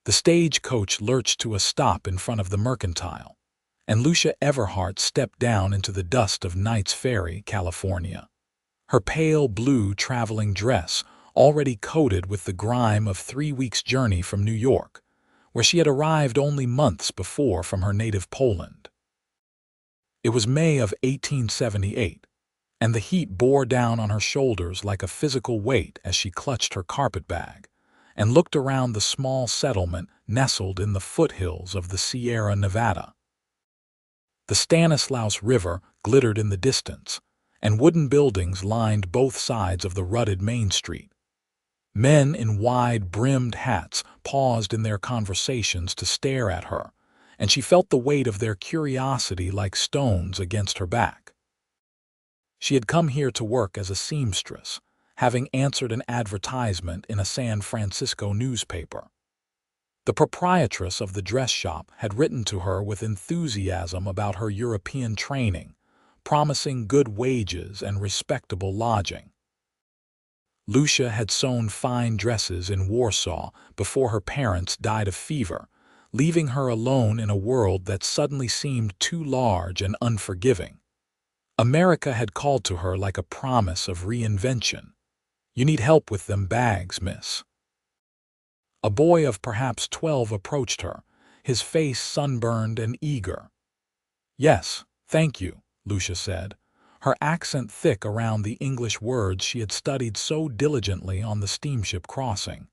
The stagecoach lurched to a stop in front of the Mercantile, and Lucia Everhart stepped down into the dust of Knights Ferry, California. Her pale blue traveling dress already coated with the grime of 3 weeks' journey from New York, where she had arrived only months before from her native Poland. It was May of 1878, and the heat bore down on her shoulders like a physical weight as she clutched her carpetbag and looked around the small settlement nestled in the foothills of the Sierra Nevada. The Stanislaus River glittered in the distance, and wooden buildings lined both sides of the rutted Main Street. Men in wide-brimmed hats paused in their conversations to stare at her, and she felt the weight of their curiosity like stones against her back. She had come here to work as a seamstress, having answered an advertisement in a San Francisco newspaper. The proprietress of the dress shop had written to her with enthusiasm about her European training, promising good wages and respectable lodging. Lucia had sewn fine dresses in Warsaw before her parents died of fever, leaving her alone in a world that suddenly seemed too large and unforgiving. America had called to her like a promise of reinvention. "You need help with them bags, miss." A boy of perhaps 12 approached her, his face sunburned and eager. "Yes, thank you," Lucia said, her accent thick around the English words she had studied so diligently on the steamship crossing.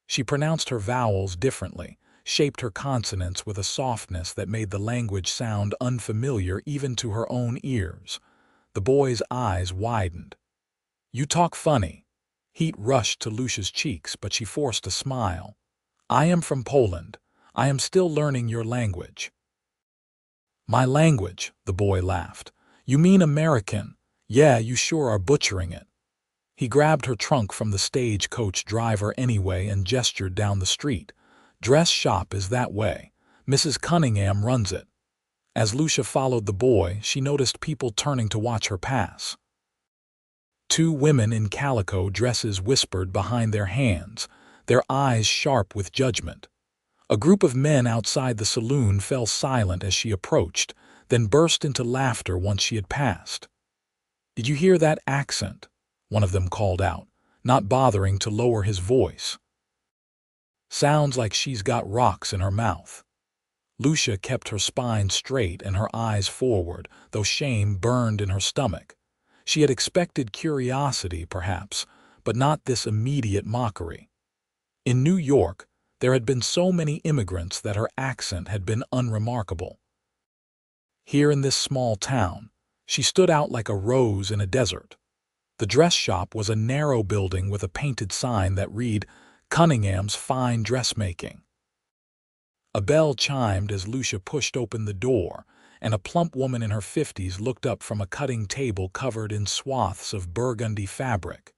She pronounced her vowels differently, shaped her consonants with a softness that made the language sound unfamiliar even to her own ears. The boy's eyes widened. "You talk funny." Heat rushed to Lucia's cheeks, but she forced a smile. "I am from Poland. I am still learning your language." "My language," the boy laughed. "You mean American? Yeah, you sure are butchering it." He grabbed her trunk from the stagecoach driver anyway and gestured down the street. "Dress shop is that way. Mrs. Cunningham runs it." As Lucia followed the boy, she noticed people turning to watch her pass. 2 women in calico dresses whispered behind their hands, their eyes sharp with judgment. A group of men outside the saloon fell silent as she approached, then burst into laughter once she had passed. "Did you hear that accent?" one of them called out, not bothering to lower his voice. "Sounds like she's got rocks in her mouth." Lucia kept her spine straight and her eyes forward, though shame burned in her stomach. She had expected curiosity, perhaps, but not this immediate mockery. In New York, there had been so many immigrants that her accent had been unremarkable. Here in this small town, she stood out like a rose in a desert. The dress shop was a narrow building with a painted sign that read, "Cunningham's Fine Dressmaking." A bell chimed as Lucia pushed open the door, and a plump woman in her 50s looked up from a cutting table covered in swaths of burgundy fabric.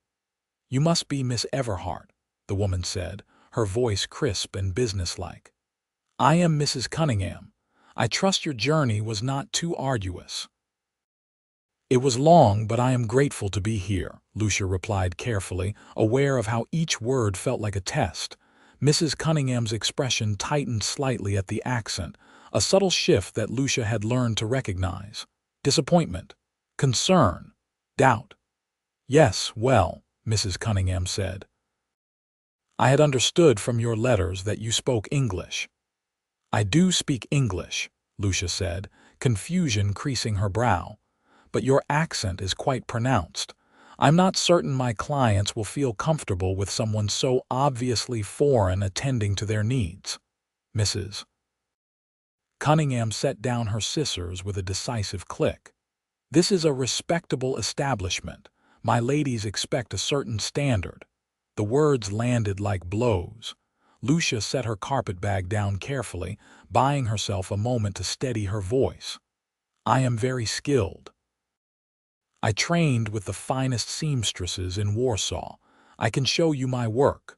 "You must be Miss Everhart," the woman said, her voice crisp and businesslike. "I am Mrs. Cunningham. I trust your journey was not too arduous." "It was long, but I am grateful to be here," Lucia replied carefully, aware of how each word felt like a test. Mrs. Cunningham's expression tightened slightly at the accent, a subtle shift that Lucia had learned to recognize. Disappointment, concern, doubt. "Yes, well," Mrs. Cunningham said. "I had understood from your letters that you spoke English." "I do speak English," Lucia said, confusion creasing her brow. "But your accent is quite pronounced. I'm not certain my clients will feel comfortable with someone so obviously foreign attending to their needs." Mrs. Cunningham set down her scissors with a decisive click. "This is a respectable establishment. My ladies expect a certain standard." The words landed like blows. Lucia set her carpetbag down carefully, buying herself a moment to steady her voice. "I am very skilled. I trained with the finest seamstresses in Warsaw. I can show you my work."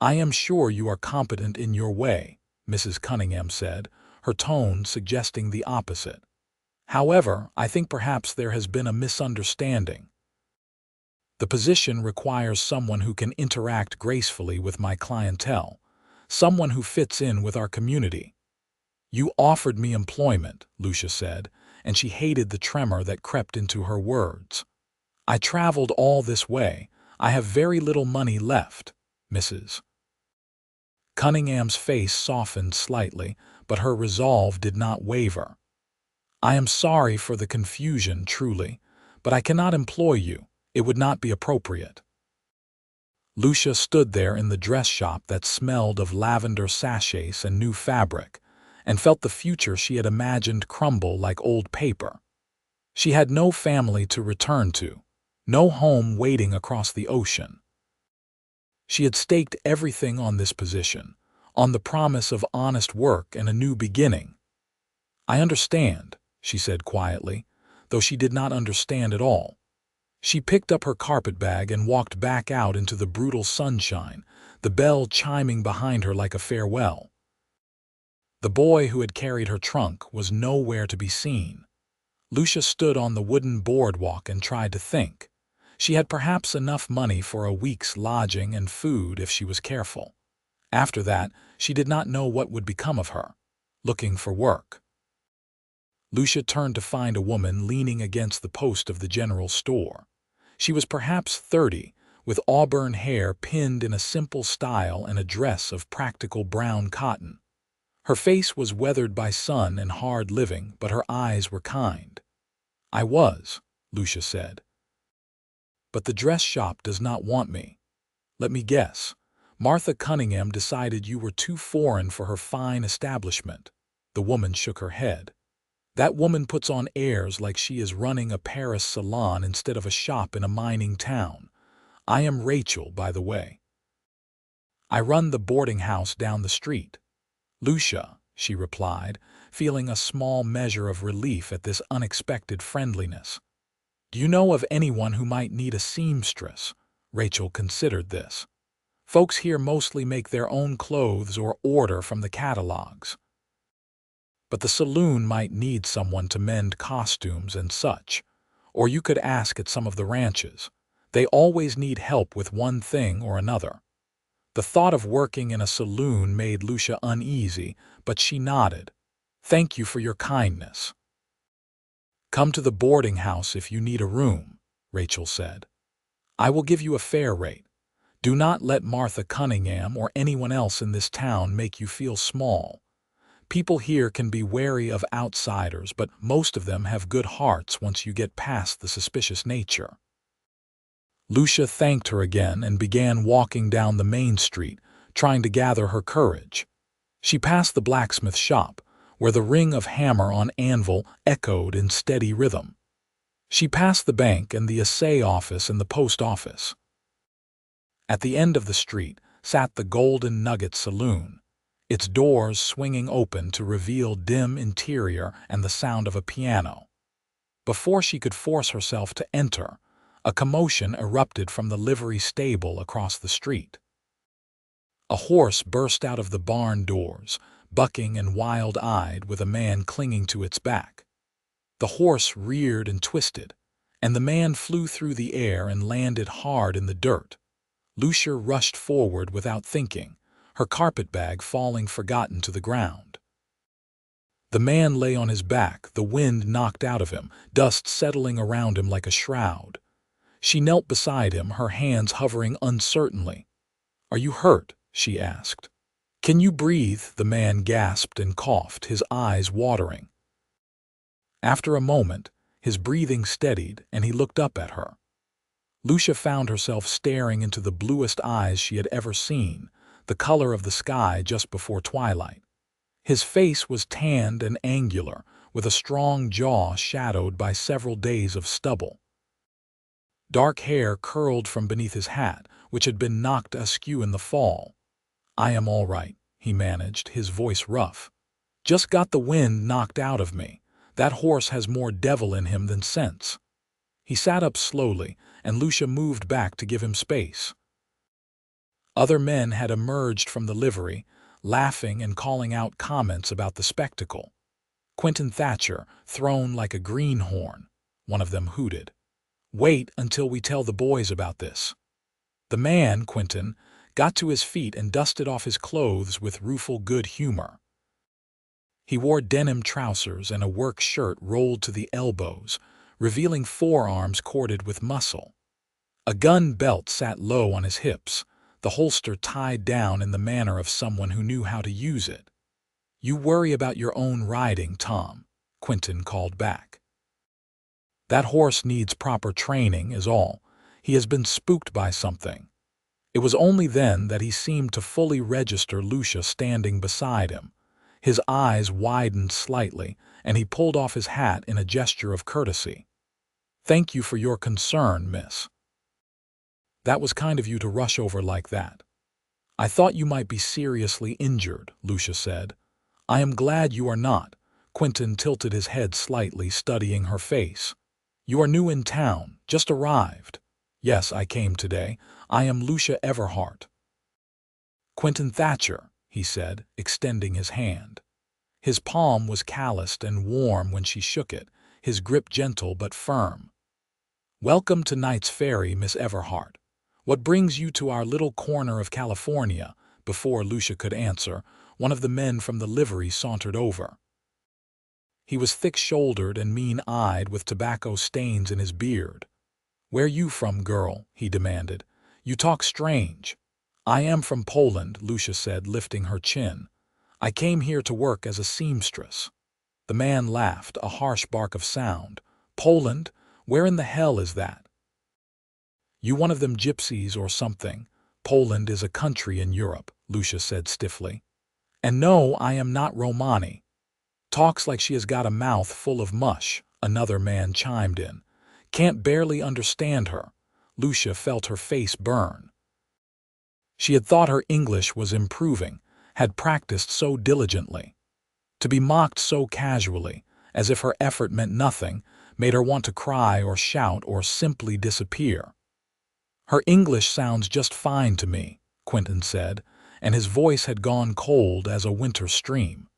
"I am sure you are competent in your way," Mrs. Cunningham said, her tone suggesting the opposite. "However, I think perhaps there has been a misunderstanding. The position requires someone who can interact gracefully with my clientele, someone who fits in with our community. You offered me employment, Lucia said, and she hated the tremor that crept into her words. I traveled all this way. I have very little money left, Mrs. Cunningham's face softened slightly, but her resolve did not waver. I am sorry for the confusion, truly, but I cannot employ you. It would not be appropriate. Lucia stood there in the dress shop that smelled of lavender sachets and new fabric, and felt the future she had imagined crumble like old paper. She had no family to return to, no home waiting across the ocean. She had staked everything on this position, on the promise of honest work and a new beginning. I understand, she said quietly, though she did not understand at all. She picked up her carpetbag and walked back out into the brutal sunshine, the bell chiming behind her like a farewell. The boy who had carried her trunk was nowhere to be seen. Lucia stood on the wooden boardwalk and tried to think. She had perhaps enough money for a week's lodging and food if she was careful. After that, she did not know what would become of her. Looking for work. Lucia turned to find a woman leaning against the post of the general store. She was perhaps 30, with auburn hair pinned in a simple style and a dress of practical brown cotton. Her face was weathered by sun and hard living, but her eyes were kind. I was, Lucia said. But the dress shop does not want me. Let me guess. Martha Cunningham decided you were too foreign for her fine establishment. The woman shook her head. That woman puts on airs like she is running a Paris salon instead of a shop in a mining town. I am Rachel, by the way. I run the boarding house down the street. Lucia, she replied, feeling a small measure of relief at this unexpected friendliness. Do you know of anyone who might need a seamstress? Rachel considered this. Folks here mostly make their own clothes or order from the catalogs. But the saloon might need someone to mend costumes and such. Or you could ask at some of the ranches. They always need help with one thing or another. The thought of working in a saloon made Lucia uneasy, but she nodded. Thank you for your kindness. Come to the boarding house if you need a room, Rachel said. I will give you a fair rate. Do not let Martha Cunningham or anyone else in this town make you feel small. People here can be wary of outsiders, but most of them have good hearts once you get past the suspicious nature. Lucia thanked her again and began walking down the main street, trying to gather her courage. She passed the blacksmith shop, where the ring of hammer on anvil echoed in steady rhythm. She passed the bank and the assay office and the post office. At the end of the street sat the Golden Nugget Saloon, its doors swinging open to reveal dim interior and the sound of a piano. Before she could force herself to enter, a commotion erupted from the livery stable across the street. A horse burst out of the barn doors, bucking and wild-eyed with a man clinging to its back. The horse reared and twisted, and the man flew through the air and landed hard in the dirt. Lucia rushed forward without thinking, her carpetbag falling forgotten to the ground. The man lay on his back, the wind knocked out of him, dust settling around him like a shroud. She knelt beside him, her hands hovering uncertainly. "Are you hurt?" she asked. "Can you breathe?" The man gasped and coughed, his eyes watering. After a moment, his breathing steadied, and he looked up at her. Lucia found herself staring into the bluest eyes she had ever seen, the color of the sky just before twilight. His face was tanned and angular, with a strong jaw shadowed by several days of stubble. Dark hair curled from beneath his hat, which had been knocked askew in the fall. "I am all right," he managed, his voice rough. "Just got the wind knocked out of me. That horse has more devil in him than sense." He sat up slowly, and Lucia moved back to give him space. Other men had emerged from the livery, laughing and calling out comments about the spectacle. "Quinton Thatcher, thrown like a greenhorn," one of them hooted. "Wait until we tell the boys about this." The man, Quinton, got to his feet and dusted off his clothes with rueful good humor. He wore denim trousers and a work shirt rolled to the elbows, revealing forearms corded with muscle. A gun belt sat low on his hips, the holster tied down in the manner of someone who knew how to use it. "You worry about your own riding, Tom," Quinton called back. "That horse needs proper training is all. He has been spooked by something." It was only then that he seemed to fully register Lucia standing beside him. His eyes widened slightly, and he pulled off his hat in a gesture of courtesy. "Thank you for your concern, miss. That was kind of you to rush over like that." "I thought you might be seriously injured," Lucia said. "I am glad you are not." Quinton tilted his head slightly, studying her face. "You are new in town, just arrived." "Yes, I came today. I am Lucia Everhart." "Quinton Thatcher," he said, extending his hand. His palm was calloused and warm when she shook it, his grip gentle but firm. "Welcome to Knights Ferry, Miss Everhart. What brings you to our little corner of California?" Before Lucia could answer, one of the men from the livery sauntered over. He was thick-shouldered and mean-eyed with tobacco stains in his beard. "Where you from, girl?" he demanded. "You talk strange." "I am from Poland," Lucia said, lifting her chin. "I came here to work as a seamstress." The man laughed, a harsh bark of sound. "Poland? Where in the hell is that?" "You one of them gypsies or something. Poland is a country in Europe," Lucia said stiffly. "And no, I am not Romani." "Talks like she has got a mouth full of mush," another man chimed in. "Can't barely understand her." Lucia felt her face burn. She had thought her English was improving, had practiced so diligently. To be mocked so casually, as if her effort meant nothing, made her want to cry or shout or simply disappear. "Her English sounds just fine to me," Quinton said, and his voice had gone cold as a winter stream.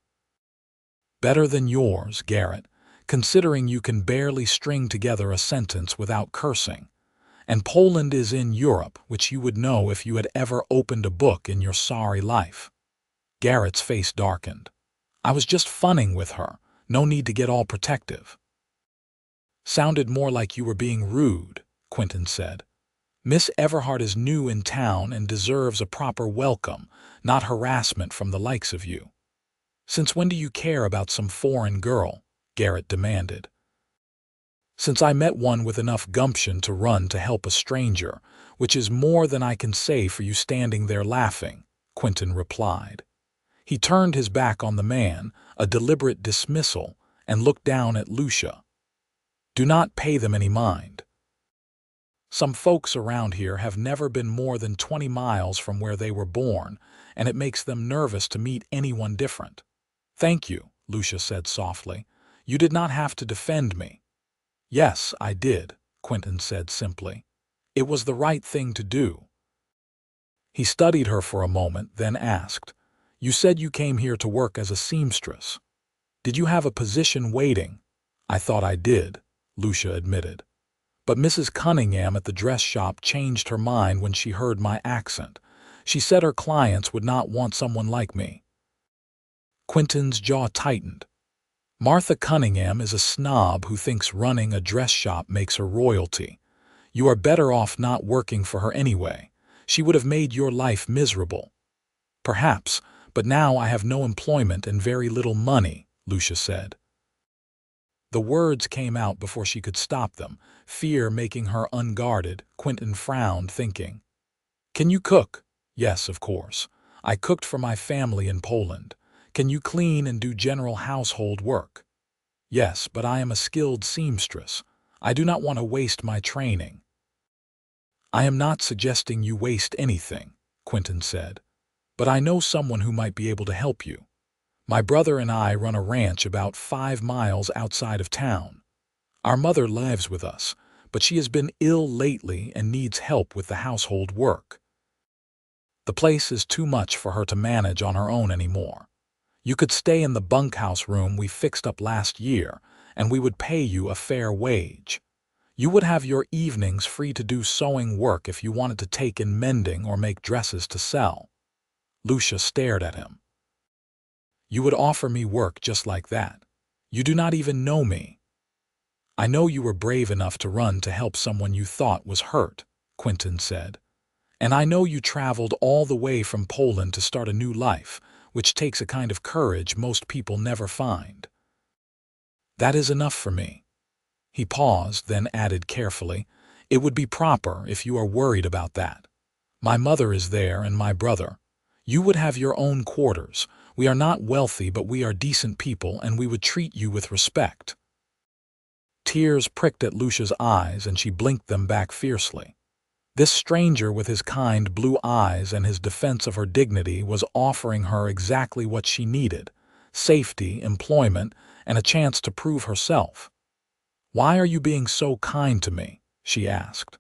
"Better than yours, Garrett, considering you can barely string together a sentence without cursing. And Poland is in Europe, which you would know if you had ever opened a book in your sorry life." Garrett's face darkened. "I was just funning with her. No need to get all protective." "Sounded more like you were being rude," Quinton said. "Miss Everhart is new in town and deserves a proper welcome, not harassment from the likes of you." "Since when do you care about some foreign girl?" Garrett demanded. "Since I met one with enough gumption to run to help a stranger, which is more than I can say for you standing there laughing," Quinton replied. He turned his back on the man, a deliberate dismissal, and looked down at Lucia. "Do not pay them any mind. Some folks around here have never been more than 20 miles from where they were born, and it makes them nervous to meet anyone different." "Thank you," Lucia said softly. "You did not have to defend me." "Yes, I did," Quinton said simply. "It was the right thing to do." He studied her for a moment, then asked, "You said you came here to work as a seamstress. Did you have a position waiting?" "I thought I did," Lucia admitted. "But Mrs. Cunningham at the dress shop changed her mind when she heard my accent. She said her clients would not want someone like me." Quinton's jaw tightened. "Martha Cunningham is a snob who thinks running a dress shop makes her royalty. You are better off not working for her anyway. She would have made your life miserable." "Perhaps, but now I have no employment and very little money," Lucia said. The words came out before she could stop them, fear making her unguarded. Quinton frowned, thinking. "Can you cook?" "Yes, of course. I cooked for my family in Poland. Can you clean and do general household work?" "Yes, but I am a skilled seamstress. I do not want to waste my training." "I am not suggesting you waste anything," Quinton said. "But I know someone who might be able to help you. My brother and I run a ranch about 5 miles outside of town. Our mother lives with us, but she has been ill lately and needs help with the household work. The place is too much for her to manage on her own anymore. You could stay in the bunkhouse room we fixed up last year, and we would pay you a fair wage. You would have your evenings free to do sewing work if you wanted to take in mending or make dresses to sell. Lucia stared at him. You would offer me work just like that. You do not even know me. I know you were brave enough to run to help someone you thought was hurt, Quinton said. And I know you traveled all the way from Poland to start a new life, which takes a kind of courage most people never find. That is enough for me. He paused, then added carefully, It would be proper if you are worried about that. My mother is there and my brother. You would have your own quarters. We are not wealthy, but we are decent people, and we would treat you with respect. Tears pricked at Lucia's eyes, and she blinked them back fiercely. This stranger with his kind blue eyes and his defense of her dignity was offering her exactly what she needed: safety, employment, and a chance to prove herself. Why are you being so kind to me? She asked.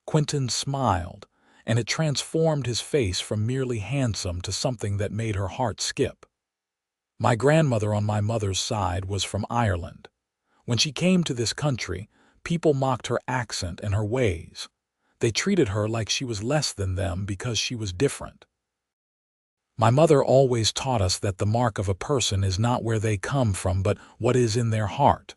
Quinton smiled, and it transformed his face from merely handsome to something that made her heart skip. My grandmother on my mother's side was from Ireland. When she came to this country, people mocked her accent and her ways. They treated her like she was less than them because she was different. My mother always taught us that the mark of a person is not where they come from, but what is in their heart.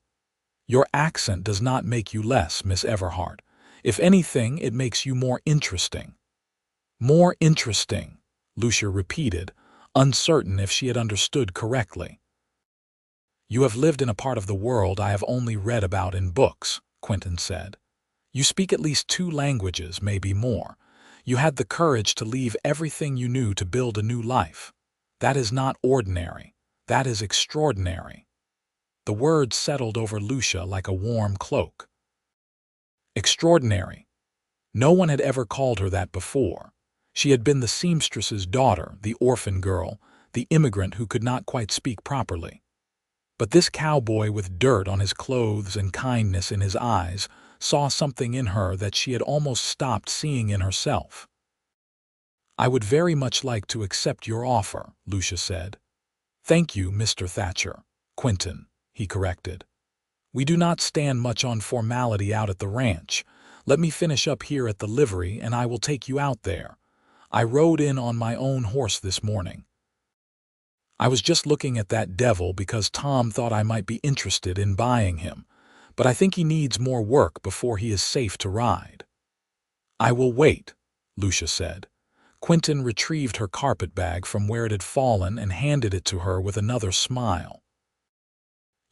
Your accent does not make you less, Miss Everhart. If anything, it makes you more interesting. More interesting, Lucia repeated, uncertain if she had understood correctly. You have lived in a part of the world I have only read about in books, Quinton said. You speak at least 2 languages, maybe more. You had the courage to leave everything you knew to build a new life. That is not ordinary. That is extraordinary. The word settled over Lucia like a warm cloak. Extraordinary. No one had ever called her that before. She had been the seamstress's daughter, the orphan girl, the immigrant who could not quite speak properly. But this cowboy with dirt on his clothes and kindness in his eyes saw something in her that she had almost stopped seeing in herself. I would very much like to accept your offer, Lucia said. Thank you, Mr. Thatcher. Quinton, he corrected. We do not stand much on formality out at the ranch. Let me finish up here at the livery and I will take you out there. I rode in on my own horse this morning. I was just looking at that devil because Tom thought I might be interested in buying him, but I think he needs more work before he is safe to ride. I will wait, Lucia said. Quinton retrieved her carpetbag from where it had fallen and handed it to her with another smile.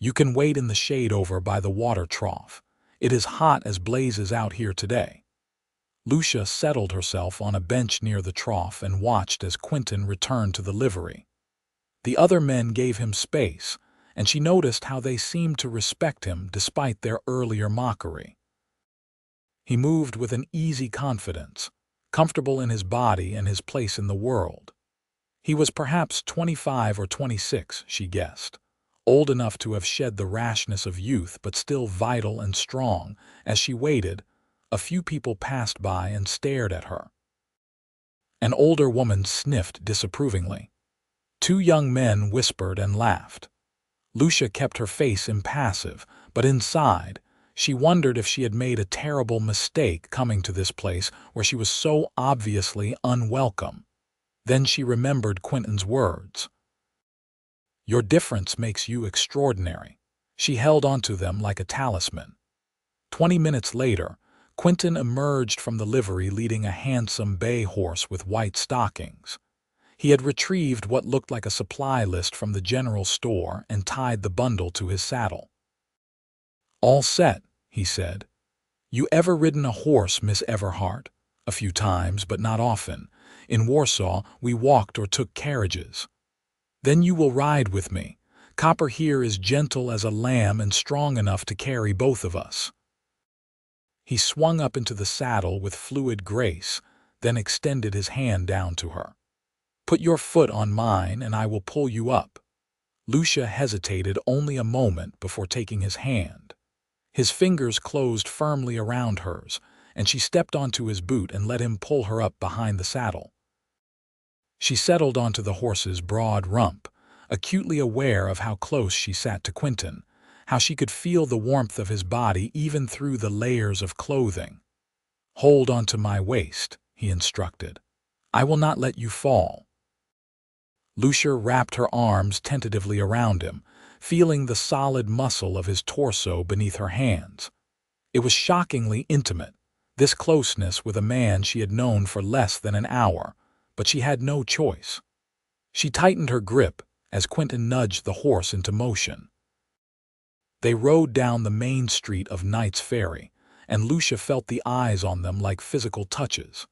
You can wait in the shade over by the water trough. It is hot as blazes out here today. Lucia settled herself on a bench near the trough and watched as Quinton returned to the livery. The other men gave him space, and she noticed how they seemed to respect him despite their earlier mockery. He moved with an easy confidence, comfortable in his body and his place in the world. He was perhaps 25 or 26, she guessed, old enough to have shed the rashness of youth but still vital and strong. As she waited, a few people passed by and stared at her. An older woman sniffed disapprovingly. 2 young men whispered and laughed. Lucia kept her face impassive, but inside, she wondered if she had made a terrible mistake coming to this place where she was so obviously unwelcome. Then she remembered Quinton's words. Your difference makes you extraordinary. She held onto them like a talisman. 20 minutes later, Quinton emerged from the livery leading a handsome bay horse with white stockings. He had retrieved what looked like a supply list from the general store and tied the bundle to his saddle. All set, he said. You ever ridden a horse, Miss Everhart? A few times, but not often. In Warsaw, we walked or took carriages. Then you will ride with me. Copper here is gentle as a lamb and strong enough to carry both of us. He swung up into the saddle with fluid grace, then extended his hand down to her. Put your foot on mine and I will pull you up. Lucia hesitated only a moment before taking his hand. His fingers closed firmly around hers, and she stepped onto his boot and let him pull her up behind the saddle. She settled onto the horse's broad rump, acutely aware of how close she sat to Quinton, how she could feel the warmth of his body even through the layers of clothing. "Hold onto my waist," he instructed. "I will not let you fall." Lucia wrapped her arms tentatively around him, feeling the solid muscle of his torso beneath her hands. It was shockingly intimate, this closeness with a man she had known for less than an hour, but she had no choice. She tightened her grip as Quinton nudged the horse into motion. They rode down the main street of Knights Ferry, and Lucia felt the eyes on them like physical touches.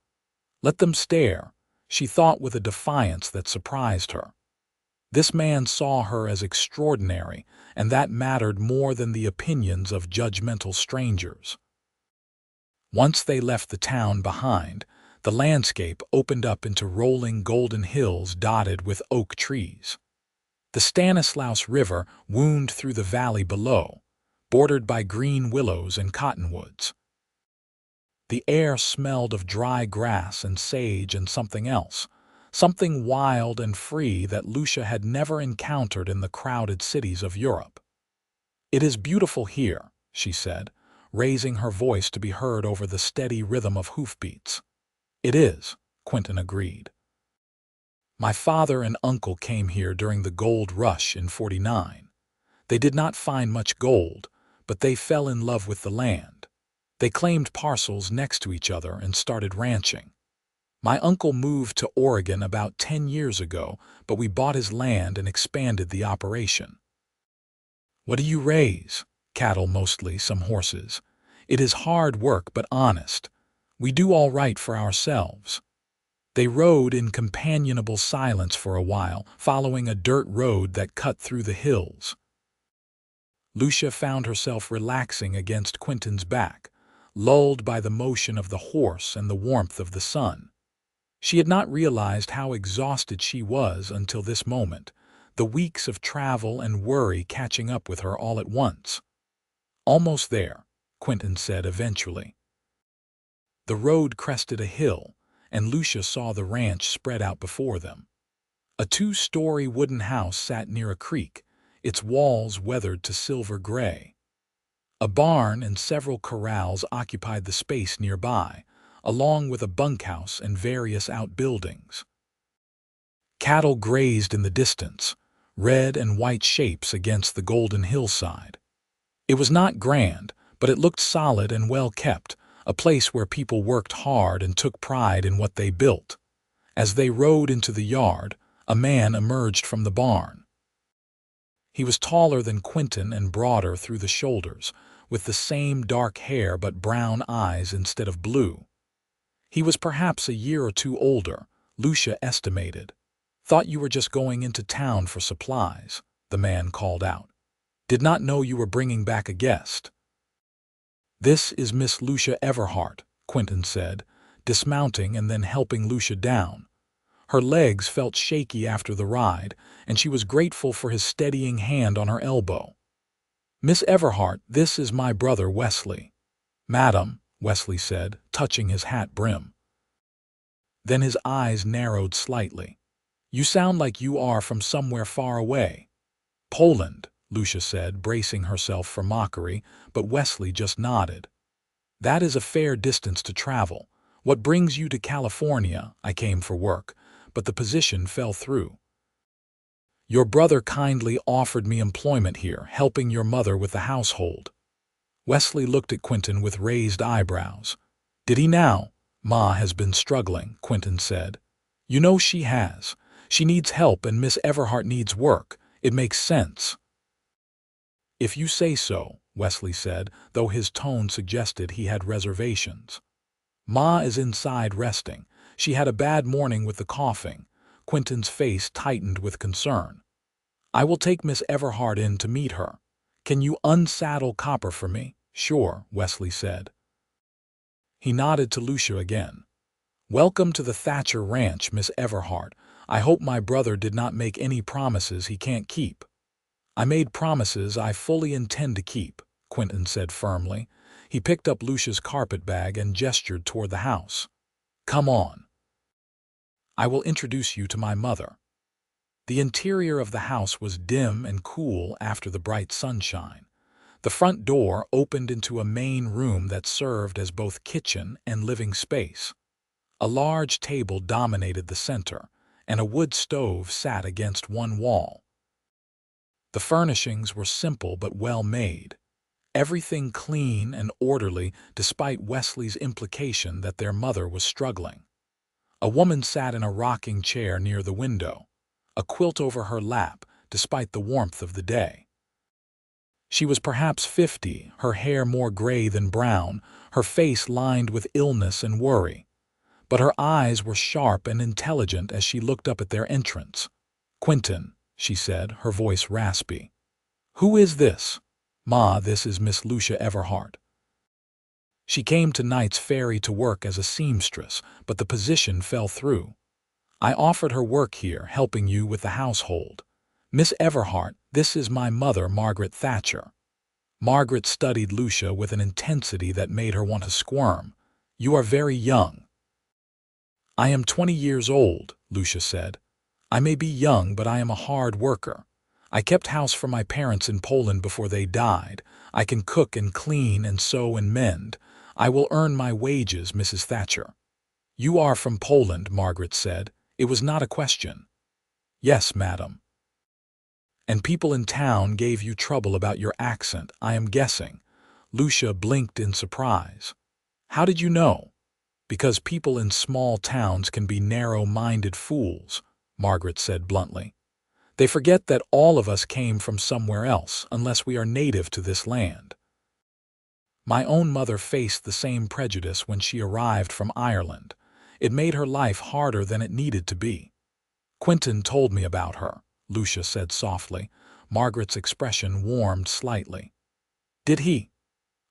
Let them stare, she thought with a defiance that surprised her. This man saw her as extraordinary, and that mattered more than the opinions of judgmental strangers. Once they left the town behind, the landscape opened up into rolling golden hills dotted with oak trees. The Stanislaus River wound through the valley below, bordered by green willows and cottonwoods. The air smelled of dry grass and sage and something else, something wild and free that Lucia had never encountered in the crowded cities of Europe. "It is beautiful here," she said, raising her voice to be heard over the steady rhythm of hoofbeats. "It is," Quinton agreed. "My father and uncle came here during the gold rush in '49. They did not find much gold, but they fell in love with the land. They claimed parcels next to each other and started ranching. My uncle moved to Oregon about 10 years ago, but we bought his land and expanded the operation." "What do you raise?" "Cattle mostly, some horses. It is hard work but honest. We do all right for ourselves." They rode in companionable silence for a while, following a dirt road that cut through the hills. Lucia found herself relaxing against Quinton's back, lulled by the motion of the horse and the warmth of the sun. She had not realized how exhausted she was until this moment, the weeks of travel and worry catching up with her all at once. "Almost there," Quinton said eventually. The road crested a hill, and Lucia saw the ranch spread out before them. A 2-story wooden house sat near a creek, its walls weathered to silver gray. A barn and several corrals occupied the space nearby, along with a bunkhouse and various outbuildings. Cattle grazed in the distance, red and white shapes against the golden hillside. It was not grand, but it looked solid and well kept, a place where people worked hard and took pride in what they built. As they rode into the yard, a man emerged from the barn. He was taller than Quinton and broader through the shoulders, with the same dark hair but brown eyes instead of blue. He was perhaps a year or two older, Lucia estimated. "Thought you were just going into town for supplies," the man called out. "Did not know you were bringing back a guest." "This is Miss Lucia Everhart," Quinton said, dismounting and then helping Lucia down. Her legs felt shaky after the ride, and she was grateful for his steadying hand on her elbow. "Miss Everhart, this is my brother Wesley." "Madam," Wesley said, touching his hat brim. Then his eyes narrowed slightly. "You sound like you are from somewhere far away." "Poland," Lucia said, bracing herself for mockery, but Wesley just nodded. "That is a fair distance to travel. What brings you to California?" "I came for work, but the position fell through." "Your brother kindly offered me employment here, helping your mother with the household." Wesley looked at Quinton with raised eyebrows. "Did he now?" "Ma has been struggling," Quinton said. "You know she has. She needs help and Miss Everhart needs work. It makes sense." "If you say so," Wesley said, though his tone suggested he had reservations. "Ma is inside resting. She had a bad morning with the coughing." Quinton's face tightened with concern. "I will take Miss Everhart in to meet her. Can you unsaddle Copper for me?" "Sure," Wesley said. He nodded to Lucia again. "Welcome to the Thatcher Ranch, Miss Everhart. I hope my brother did not make any promises he can't keep." "I made promises I fully intend to keep," Quinton said firmly. He picked up Lucia's carpet bag and gestured toward the house. "Come on. I will introduce you to my mother." The interior of the house was dim and cool after the bright sunshine. The front door opened into a main room that served as both kitchen and living space. A large table dominated the center, and a wood stove sat against one wall. The furnishings were simple but well made, everything clean and orderly despite Wesley's implication that their mother was struggling. A woman sat in a rocking chair near the window, a quilt over her lap despite the warmth of the day. She was perhaps 50, her hair more gray than brown, her face lined with illness and worry. But her eyes were sharp and intelligent as she looked up at their entrance. "Quinton," she said, her voice raspy. "Who is this?" "Ma, this is Miss Lucia Everhart. She came to Knights Ferry to work as a seamstress, but the position fell through. I offered her work here, helping you with the household. Miss Everhart, this is my mother, Margaret Thatcher." Margaret studied Lucia with an intensity that made her want to squirm. "You are very young." "I am 20 years old," Lucia said. "I may be young, but I am a hard worker. I kept house for my parents in Poland before they died. I can cook and clean and sew and mend. I will earn my wages, Mrs. Thatcher." "You are from Poland," Margaret said. It was not a question. "Yes, madam." "And people in town gave you trouble about your accent, I am guessing." Lucia blinked in surprise. "How did you know?" "Because people in small towns can be narrow-minded fools," Margaret said bluntly. "They forget that all of us came from somewhere else, unless we are native to this land. My own mother faced the same prejudice when she arrived from Ireland. It made her life harder than it needed to be." "Quinton told me about her," Lucia said softly. Margaret's expression warmed slightly. "Did he?"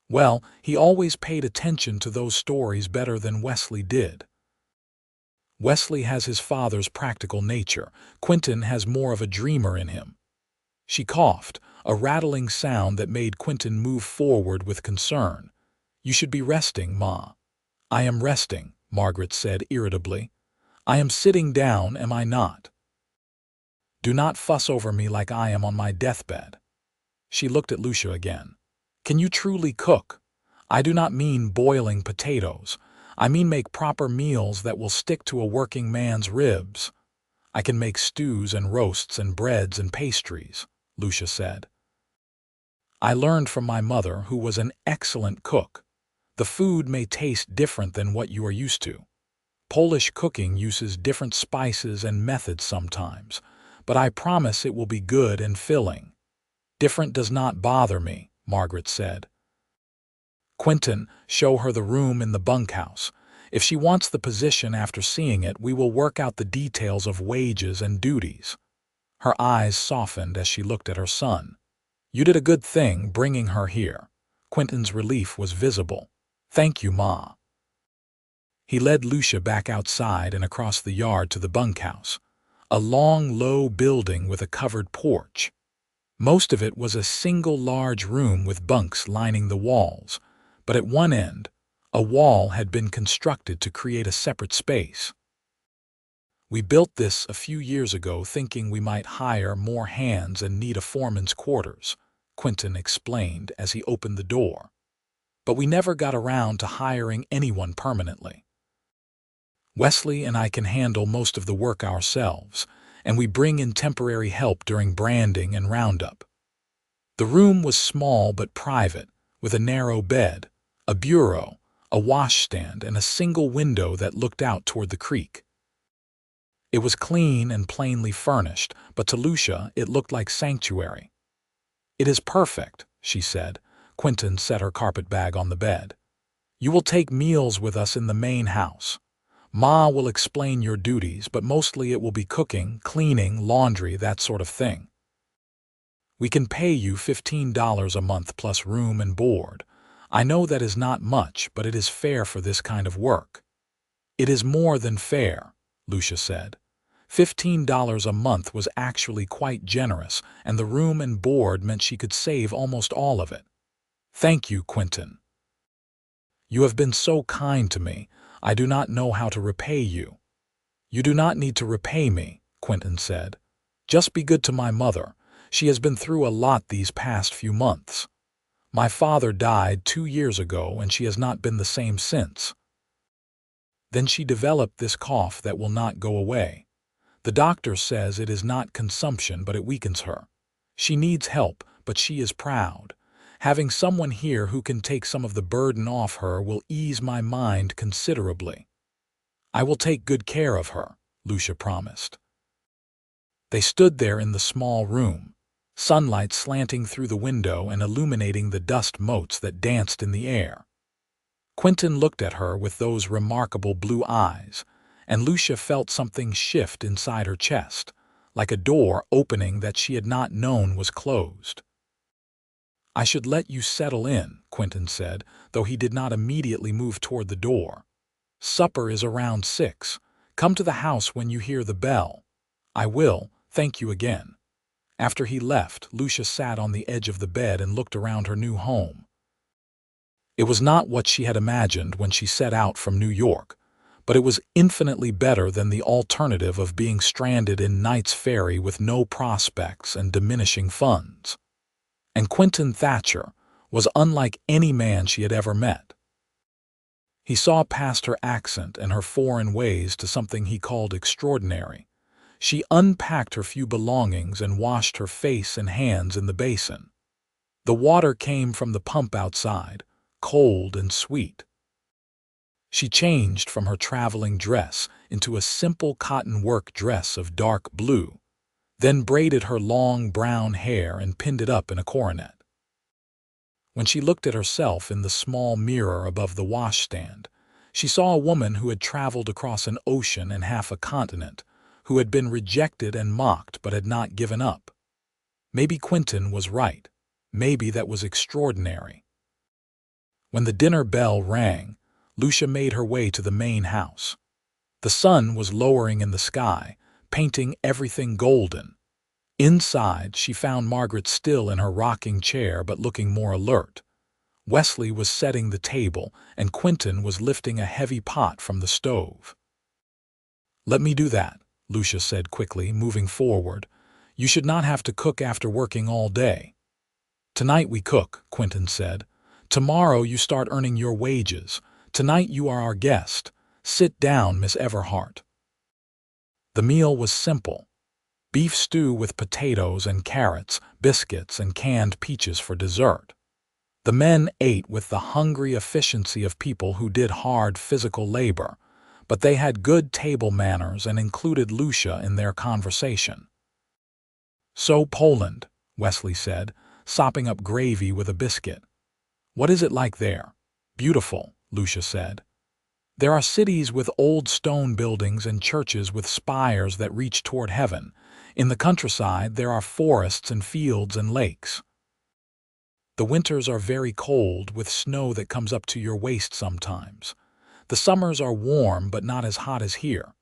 "Well, he always paid attention to those stories better than Wesley did. Wesley has his father's practical nature. Quinton has more of a dreamer in him." She coughed, a rattling sound that made Quinton move forward with concern. "You should be resting, Ma." "I am resting," Margaret said irritably. "I am sitting down, am I not? Do not fuss over me like I am on my deathbed." She looked at Lucia again. "Can you truly cook? I do not mean boiling potatoes. I mean make proper meals that will stick to a working man's ribs." "I can make stews and roasts and breads and pastries," Lucia said. "I learned from my mother, who was an excellent cook. The food may taste different than what you are used to. Polish cooking uses different spices and methods sometimes, but I promise it will be good and filling." "Different does not bother me," Margaret said. "Quinton, show her the room in the bunkhouse. If she wants the position after seeing it, we will work out the details of wages and duties." Her eyes softened as she looked at her son. "You did a good thing bringing her here." Quinton's relief was visible. "Thank you, Ma." He led Lucia back outside and across the yard to the bunkhouse, a long, low building with a covered porch. Most of it was a single large room with bunks lining the walls, but at one end, a wall had been constructed to create a separate space. "We built this a few years ago thinking we might hire more hands and need a foreman's quarters," Quinton explained as he opened the door. "But we never got around to hiring anyone permanently. Wesley and I can handle most of the work ourselves, and we bring in temporary help during branding and roundup." The room was small but private, with a narrow bed, a bureau, a washstand, and a single window that looked out toward the creek. It was clean and plainly furnished, but to Lucia it looked like sanctuary. "It is perfect," she said. Quinton set her carpetbag on the bed. "You will take meals with us in the main house. Ma will explain your duties, but mostly it will be cooking, cleaning, laundry, that sort of thing. We can pay you $15 a month plus room and board. I know that is not much, but it is fair for this kind of work." "It is more than fair," Lucia said. $15 a month was actually quite generous, and the room and board meant she could save almost all of it. "Thank you, Quinton. You have been so kind to me. I do not know how to repay you." "You do not need to repay me," Quinton said. "Just be good to my mother. She has been through a lot these past few months." My father died 2 years ago and she has not been the same since. Then she developed this cough that will not go away. The doctor says it is not consumption, but it weakens her. She needs help, but she is proud. Having someone here who can take some of the burden off her will ease my mind considerably. I will take good care of her, Lucia promised. They stood there in the small room, sunlight slanting through the window and illuminating the dust motes that danced in the air. Quinton looked at her with those remarkable blue eyes, and Lucia felt something shift inside her chest, like a door opening that she had not known was closed. I should let you settle in, Quinton said, though he did not immediately move toward the door. Supper is around 6. Come to the house when you hear the bell. I will, thank you again. After he left, Lucia sat on the edge of the bed and looked around her new home. It was not what she had imagined when she set out from New York, but it was infinitely better than the alternative of being stranded in Knights Ferry with no prospects and diminishing funds. And Quinton Thatcher was unlike any man she had ever met. He saw past her accent and her foreign ways to something he called extraordinary. She unpacked her few belongings and washed her face and hands in the basin. The water came from the pump outside, cold and sweet. She changed from her traveling dress into a simple cotton work dress of dark blue, then braided her long brown hair and pinned it up in a coronet. When she looked at herself in the small mirror above the washstand, she saw a woman who had traveled across an ocean and half a continent, who had been rejected and mocked but had not given up. Maybe Quinton was right. Maybe that was extraordinary. When the dinner bell rang, Lucia made her way to the main house. The sun was lowering in the sky, painting everything golden. Inside, she found Margaret still in her rocking chair but looking more alert. Wesley was setting the table, and Quinton was lifting a heavy pot from the stove. "Let me do that," Lucia said quickly, moving forward. "You should not have to cook after working all day." "Tonight we cook," Quinton said. "Tomorrow you start earning your wages. Tonight you are our guest. Sit down, Miss Everhart." The meal was simple. Beef stew with potatoes and carrots, biscuits and canned peaches for dessert. The men ate with the hungry efficiency of people who did hard physical labor, but they had good table manners and included Lucia in their conversation. "So Poland," Wesley said, sopping up gravy with a biscuit. "What is it like there?" "Beautiful," Lucia said. "There are cities with old stone buildings and churches with spires that reach toward heaven. In the countryside, there are forests and fields and lakes. The winters are very cold, with snow that comes up to your waist sometimes. The summers are warm but not as hot as here."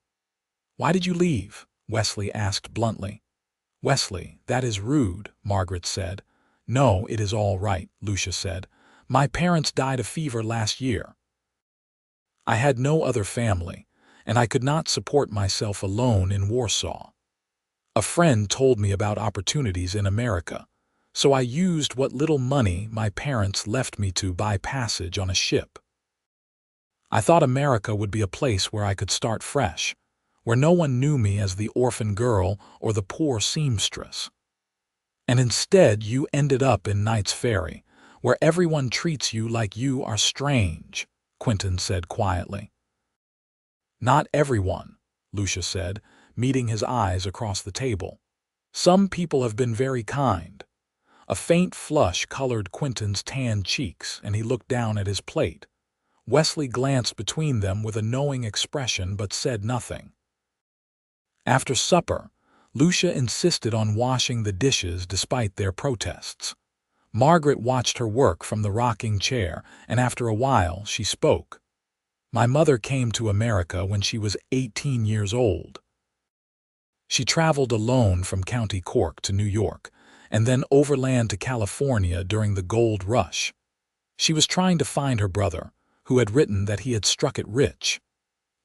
"Why did you leave?" Wesley asked bluntly. "Wesley, that is rude," Margaret said. "No, it is all right," Lucia said. "My parents died of fever last year. I had no other family, and I could not support myself alone in Warsaw. A friend told me about opportunities in America, so I used what little money my parents left me to buy passage on a ship. I thought America would be a place where I could start fresh, where no one knew me as the orphan girl or the poor seamstress. And instead you ended up in Knights Ferry, where everyone treats you like you are strange," Quinton said quietly. "Not everyone," Lucia said, meeting his eyes across the table. "Some people have been very kind." A faint flush colored Quinton's tanned cheeks, and he looked down at his plate. Wesley glanced between them with a knowing expression but said nothing. After supper, Lucia insisted on washing the dishes despite their protests. Margaret watched her work from the rocking chair, and after a while she spoke. "My mother came to America when she was 18 years old. She traveled alone from County Cork to New York, and then overland to California during the gold rush. She was trying to find her brother, who had written that he had struck it rich.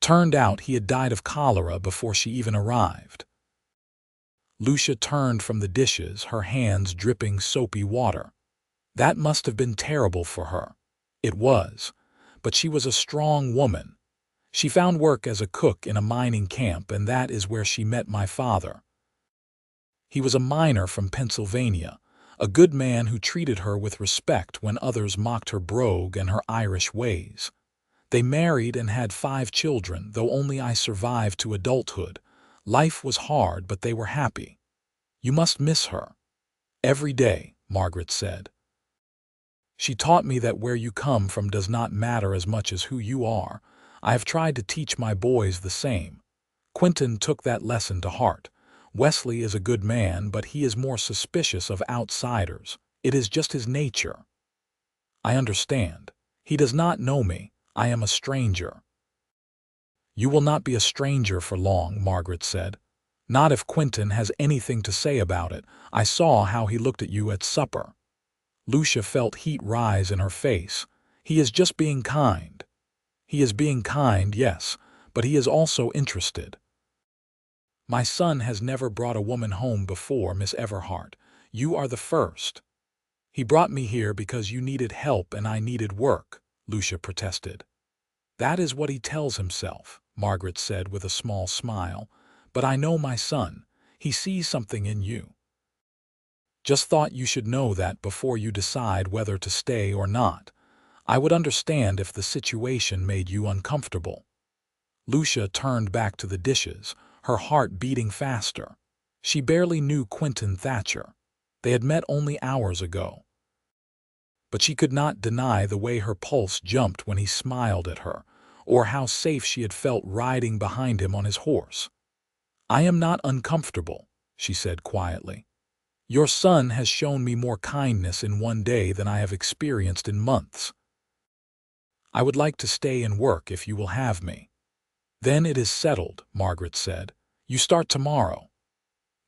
Turned out he had died of cholera before she even arrived." Lucia turned from the dishes, her hands dripping soapy water. That must have been terrible for her. It was. But she was a strong woman. She found work as a cook in a mining camp, and that is where she met my father. He was a miner from Pennsylvania, a good man who treated her with respect when others mocked her brogue and her Irish ways. They married and had 5 children, though only I survived to adulthood. Life was hard, but they were happy. You must miss her. Every day, Margaret said. She taught me that where you come from does not matter as much as who you are. I have tried to teach my boys the same. Quinton took that lesson to heart. Wesley is a good man, but he is more suspicious of outsiders. It is just his nature. I understand. He does not know me. I am a stranger. You will not be a stranger for long, Margaret said. Not if Quinton has anything to say about it. I saw how he looked at you at supper. Lucia felt heat rise in her face. He is just being kind. He is being kind, yes, but he is also interested. My son has never brought a woman home before, Miss Everhart. You are the first. He brought me here because you needed help and I needed work, Lucia protested. That is what he tells himself, Margaret said with a small smile. But I know my son. He sees something in you. Just thought you should know that before you decide whether to stay or not. I would understand if the situation made you uncomfortable. Lucia turned back to the dishes, her heart beating faster. She barely knew Quinton Thatcher. They had met only hours ago. But she could not deny the way her pulse jumped when he smiled at her, or how safe she had felt riding behind him on his horse. I am not uncomfortable, she said quietly. Your son has shown me more kindness in one day than I have experienced in months. I would like to stay and work if you will have me. Then it is settled, Margaret said. You start tomorrow.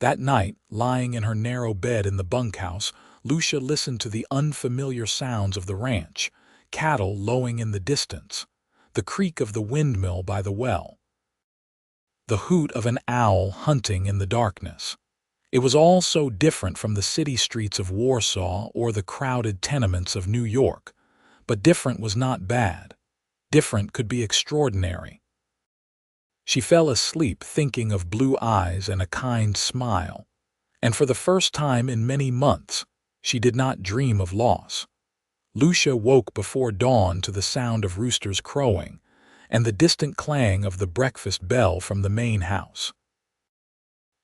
That night, lying in her narrow bed in the bunkhouse, Lucia listened to the unfamiliar sounds of the ranch, cattle lowing in the distance, the creak of the windmill by the well, the hoot of an owl hunting in the darkness. It was all so different from the city streets of Warsaw or the crowded tenements of New York. But different was not bad. Different could be extraordinary. She fell asleep thinking of blue eyes and a kind smile. And for the first time in many months, she did not dream of loss. Lucia woke before dawn to the sound of roosters crowing and the distant clang of the breakfast bell from the main house.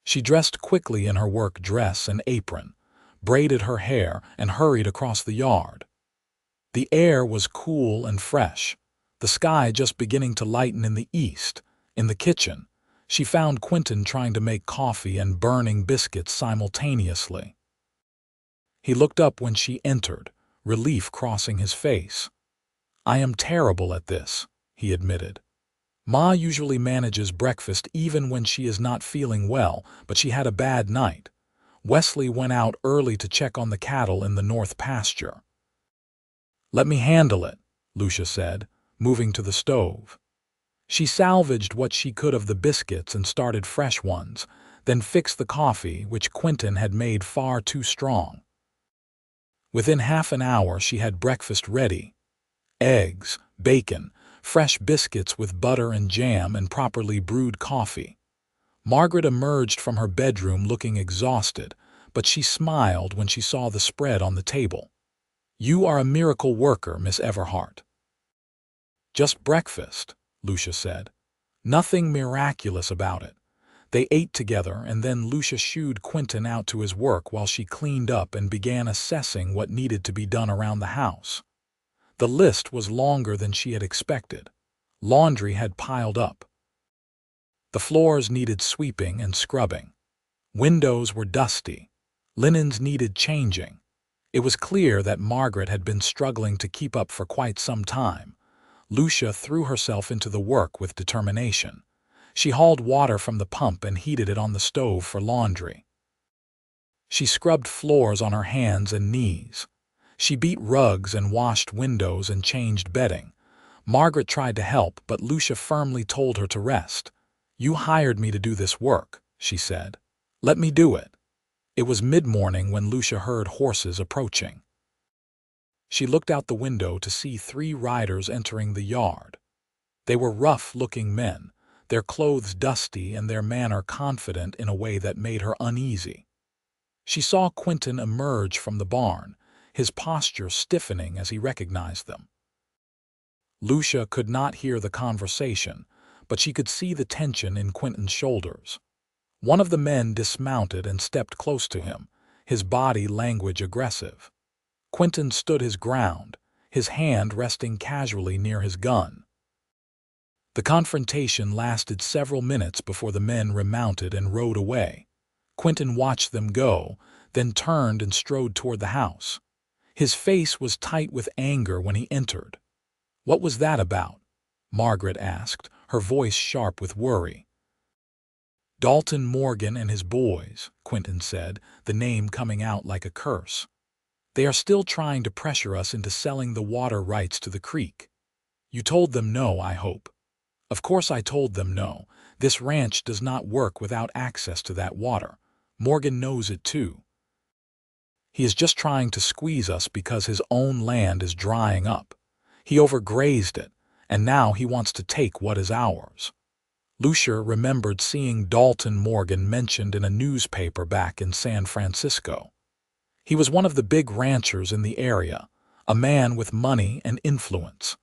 She dressed quickly in her work dress and apron, braided her hair, and hurried across the yard. The air was cool and fresh, the sky just beginning to lighten in the east. In the kitchen, she found Quinton trying to make coffee and burning biscuits simultaneously. He looked up when she entered, relief crossing his face. I am terrible at this, he admitted. Ma usually manages breakfast even when she is not feeling well, but she had a bad night. Wesley went out early to check on the cattle in the north pasture. Let me handle it, Lucia said, moving to the stove. She salvaged what she could of the biscuits and started fresh ones, then fixed the coffee, which Quinton had made far too strong. Within half an hour she had breakfast ready. Eggs, bacon, fresh biscuits with butter and jam, and properly brewed coffee. Margaret emerged from her bedroom looking exhausted, but she smiled when she saw the spread on the table. You are a miracle worker, Miss Everhart. Just breakfast, Lucia said. Nothing miraculous about it. They ate together, and then Lucia shooed Quinton out to his work while she cleaned up and began assessing what needed to be done around the house. The list was longer than she had expected. Laundry had piled up. The floors needed sweeping and scrubbing. Windows were dusty. Linens needed changing. It was clear that Margaret had been struggling to keep up for quite some time. Lucia threw herself into the work with determination. She hauled water from the pump and heated it on the stove for laundry. She scrubbed floors on her hands and knees. She beat rugs and washed windows and changed bedding. Margaret tried to help, but Lucia firmly told her to rest. You hired me to do this work, she said. Let me do it. It was mid-morning when Lucia heard horses approaching. She looked out the window to see 3 riders entering the yard. They were rough-looking men, their clothes dusty and their manner confident in a way that made her uneasy. She saw Quinton emerge from the barn, his posture stiffening as he recognized them. Lucia could not hear the conversation, but she could see the tension in Quinton's shoulders. One of the men dismounted and stepped close to him, his body language aggressive. Quinton stood his ground, his hand resting casually near his gun. The confrontation lasted several minutes before the men remounted and rode away. Quinton watched them go, then turned and strode toward the house. His face was tight with anger when he entered. "What was that about?" Margaret asked, her voice sharp with worry. "Dalton Morgan and his boys," Quinton said, the name coming out like a curse. "They are still trying to pressure us into selling the water rights to the creek. You told them no, I hope." "Of course I told them no. This ranch does not work without access to that water. Morgan knows it too. He is just trying to squeeze us because his own land is drying up. He overgrazed it, and now he wants to take what is ours." Lucia remembered seeing Dalton Morgan mentioned in a newspaper back in San Francisco. He was one of the big ranchers in the area, a man with money and influence.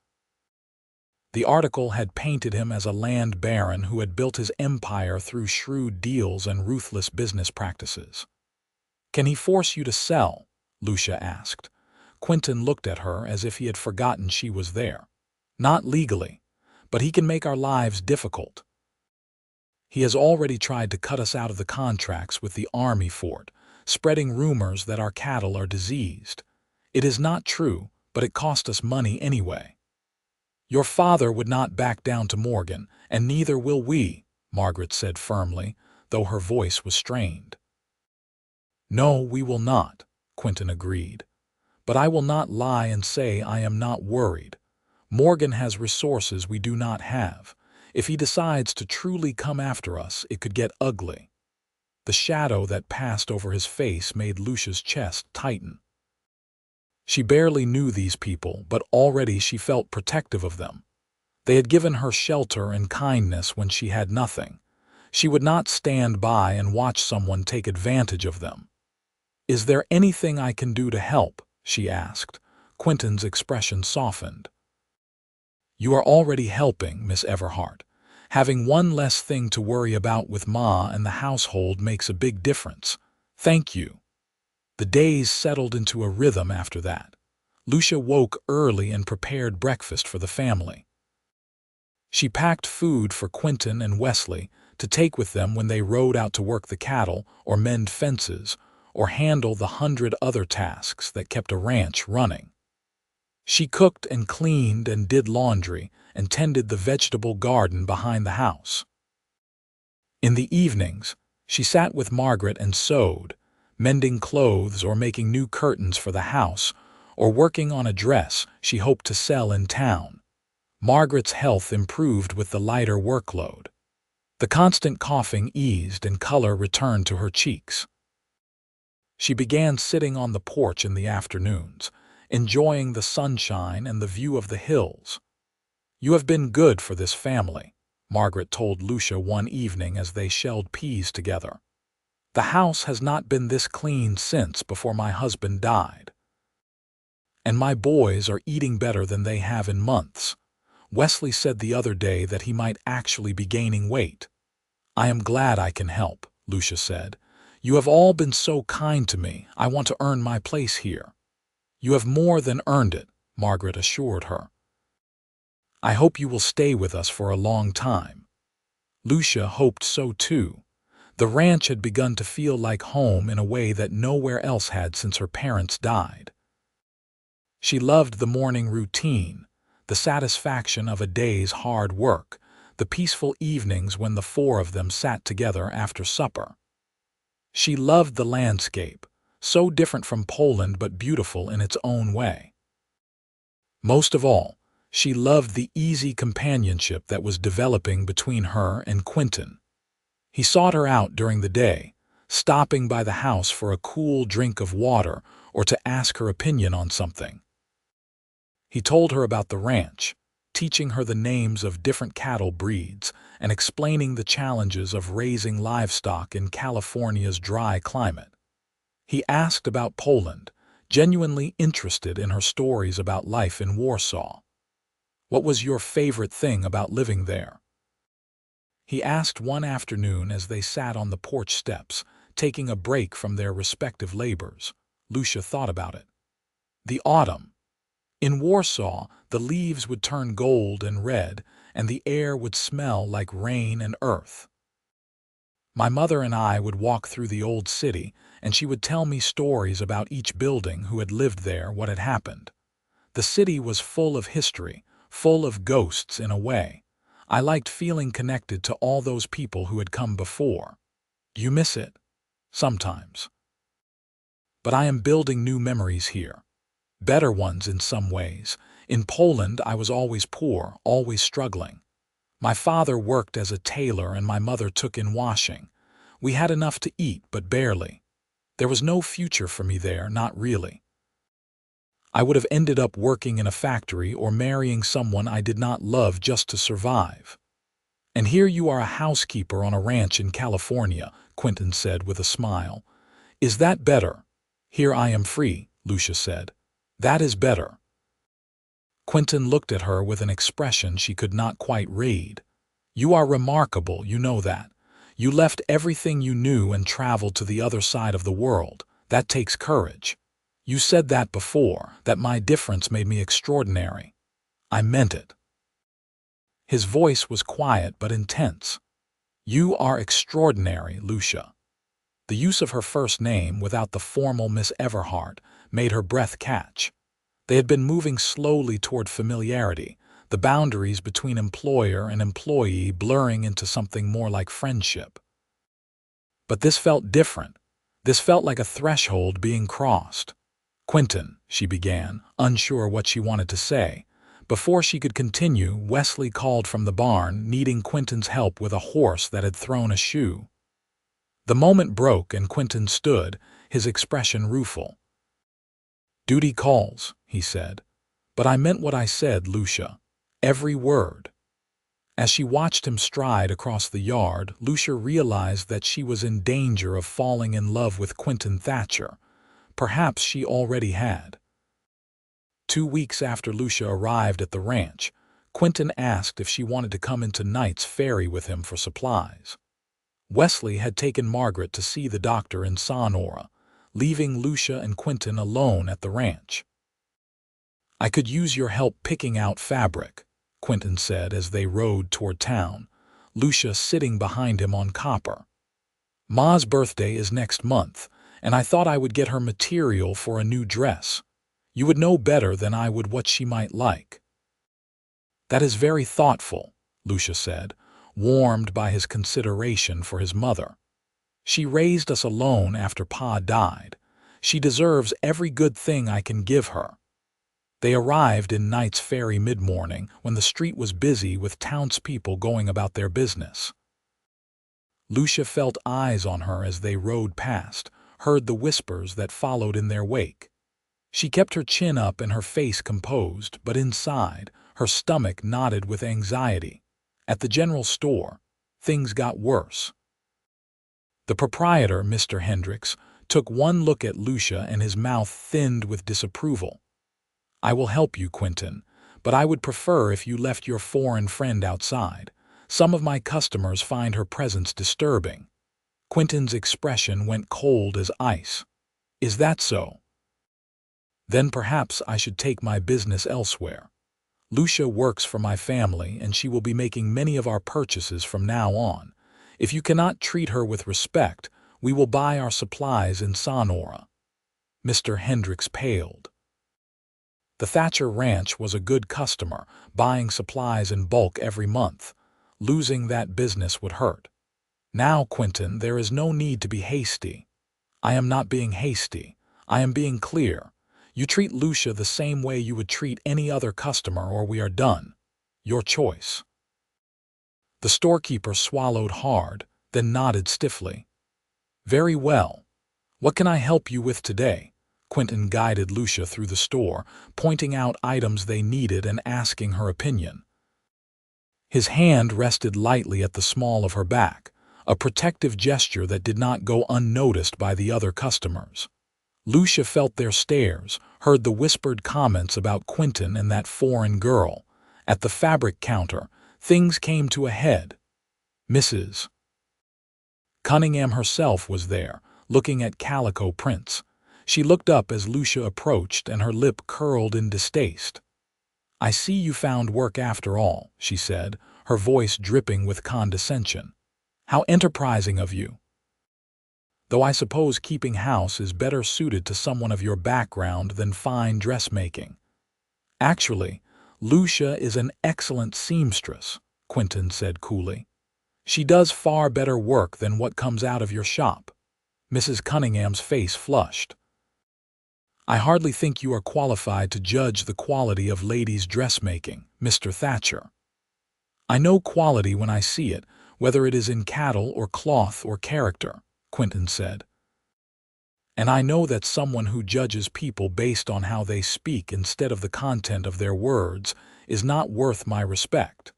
The article had painted him as a land baron who had built his empire through shrewd deals and ruthless business practices. "Can he force you to sell?" Lucia asked. Quinton looked at her as if he had forgotten she was there. "Not legally, but he can make our lives difficult. He has already tried to cut us out of the contracts with the army fort, spreading rumors that our cattle are diseased. It is not true, but it cost us money anyway." "Your father would not back down to Morgan, and neither will we," Margaret said firmly, though her voice was strained. "No, we will not," Quinton agreed. "But I will not lie and say I am not worried. Morgan has resources we do not have. If he decides to truly come after us, it could get ugly." The shadow that passed over his face made Lucia's chest tighten. She barely knew these people, but already she felt protective of them. They had given her shelter and kindness when she had nothing. She would not stand by and watch someone take advantage of them. "Is there anything I can do to help?" she asked. Quinton's expression softened. "You are already helping, Miss Everhart. Having one less thing to worry about with Ma and the household makes a big difference. Thank you." The days settled into a rhythm after that. Lucia woke early and prepared breakfast for the family. She packed food for Quinton and Wesley to take with them when they rode out to work the cattle or mend fences or handle the 100 other tasks that kept a ranch running. She cooked and cleaned and did laundry and tended the vegetable garden behind the house. In the evenings, she sat with Margaret and sewed, mending clothes or making new curtains for the house or working on a dress she hoped to sell in town. Margaret's health improved with the lighter workload. The constant coughing eased and color returned to her cheeks. She began sitting on the porch in the afternoons, enjoying the sunshine and the view of the hills. "You have been good for this family," Margaret told Lucia one evening as they shelled peas together. "The house has not been this clean since before my husband died. And my boys are eating better than they have in months. Wesley said the other day that he might actually be gaining weight." "I am glad I can help," Lucia said. "You have all been so kind to me. I want to earn my place here." "You have more than earned it," Margaret assured her. "I hope you will stay with us for a long time." Lucia hoped so too. The ranch had begun to feel like home in a way that nowhere else had since her parents died. She loved the morning routine, the satisfaction of a day's hard work, the peaceful evenings when the 4 of them sat together after supper. She loved the landscape, so different from Poland but beautiful in its own way. Most of all, she loved the easy companionship that was developing between her and Quinton. He sought her out during the day, stopping by the house for a cool drink of water or to ask her opinion on something. He told her about the ranch, teaching her the names of different cattle breeds and explaining the challenges of raising livestock in California's dry climate. He asked about Poland, genuinely interested in her stories about life in Warsaw. What was your favorite thing about living there? He asked one afternoon as they sat on the porch steps, taking a break from their respective labors. Lucia thought about it. The autumn. In Warsaw, the leaves would turn gold and red, and the air would smell like rain and earth. My mother and I would walk through the old city, and she would tell me stories about each building, who had lived there, what had happened. The city was full of history, full of ghosts in a way. I liked feeling connected to all those people who had come before. You miss it? Sometimes. But I am building new memories here. Better ones in some ways. In Poland, I was always poor, always struggling. My father worked as a tailor and my mother took in washing. We had enough to eat, but barely. There was no future for me there, not really. I would have ended up working in a factory or marrying someone I did not love just to survive. And here you are, a housekeeper on a ranch in California, Quinton said with a smile. Is that better? Here I am free, Lucia said. That is better. Quinton looked at her with an expression she could not quite read. You are remarkable, you know that. You left everything you knew and traveled to the other side of the world. That takes courage. You said that before, that my difference made me extraordinary. I meant it. His voice was quiet but intense. You are extraordinary, Lucia. The use of her first name without the formal Miss Everhart made her breath catch. They had been moving slowly toward familiarity, the boundaries between employer and employee blurring into something more like friendship. But this felt different. This felt like a threshold being crossed. Quinton, she began, unsure what she wanted to say. Before she could continue, Wesley called from the barn, needing Quinton's help with a horse that had thrown a shoe. The moment broke and Quinton stood, his expression rueful. Duty calls, he said. But I meant what I said, Lucia. Every word. As she watched him stride across the yard, Lucia realized that she was in danger of falling in love with Quinton Thatcher. Perhaps she already had. 2 weeks after Lucia arrived at the ranch, Quinton asked if she wanted to come into Knights Ferry with him for supplies. Wesley had taken Margaret to see the doctor in Sonora, leaving Lucia and Quinton alone at the ranch. I could use your help picking out fabric, Quinton said as they rode toward town, Lucia sitting behind him on copper. Ma's birthday is next month, and I thought I would get her material for a new dress. You would know better than I would what she might like. That is very thoughtful, Lucia said, warmed by his consideration for his mother. She raised us alone after Pa died. She deserves every good thing I can give her. They arrived in Knights Ferry mid-morning when the street was busy with townspeople going about their business. Lucia felt eyes on her as they rode past, heard the whispers that followed in their wake. She kept her chin up and her face composed, but inside, her stomach knotted with anxiety. At the general store, things got worse. The proprietor, Mr. Hendricks, took one look at Lucia and his mouth thinned with disapproval. I will help you, Quinton, but I would prefer if you left your foreign friend outside. Some of my customers find her presence disturbing. Quinton's expression went cold as ice. Is that so? Then perhaps I should take my business elsewhere. Lucia works for my family and she will be making many of our purchases from now on. If you cannot treat her with respect, we will buy our supplies in Sonora. Mr. Hendricks paled. The Thatcher Ranch was a good customer, buying supplies in bulk every month. Losing that business would hurt. Now, Quinton, there is no need to be hasty. I am not being hasty. I am being clear. You treat Lucia the same way you would treat any other customer or we are done. Your choice. The storekeeper swallowed hard, then nodded stiffly. Very well. What can I help you with today? Quinton guided Lucia through the store, pointing out items they needed and asking her opinion. His hand rested lightly at the small of her back, a protective gesture that did not go unnoticed by the other customers. Lucia felt their stares, heard the whispered comments about Quinton and that foreign girl. At the fabric counter, things came to a head. Mrs. Cunningham herself was there, looking at calico prints. She looked up as Lucia approached, and her lip curled in distaste. "I see you found work after all," she said, her voice dripping with condescension. "How enterprising of you. Though I suppose keeping house is better suited to someone of your background than fine dressmaking." "Actually, Lucia is an excellent seamstress," Quinton said coolly. "She does far better work than what comes out of your shop." Mrs. Cunningham's face flushed. "I hardly think you are qualified to judge the quality of ladies' dressmaking, Mr. Thatcher." "I know quality when I see it, whether it is in cattle or cloth or character," Quinton said. "And I know that someone who judges people based on how they speak instead of the content of their words is not worth my respect."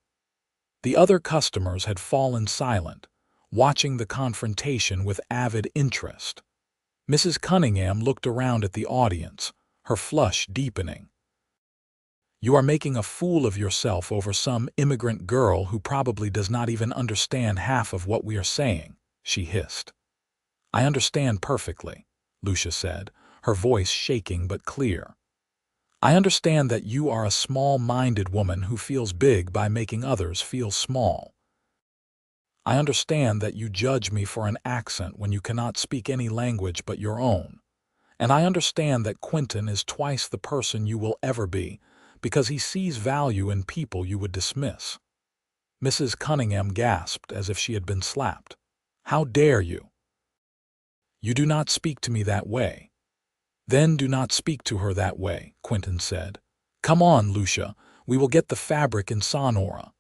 The other customers had fallen silent, watching the confrontation with avid interest. Mrs. Cunningham looked around at the audience, her flush deepening. "You are making a fool of yourself over some immigrant girl who probably does not even understand half of what we are saying," she hissed. "I understand perfectly," Lucia said, her voice shaking but clear. "I understand that you are a small-minded woman who feels big by making others feel small. I understand that you judge me for an accent when you cannot speak any language but your own. And I understand that Quinton is twice the person you will ever be, because he sees value in people you would dismiss." Mrs. Cunningham gasped as if she had been slapped. "How dare you?" "You do not speak to me that way." "Then do not speak to her that way," Quinton said. "Come on, Lucia, we will get the fabric in Sonora."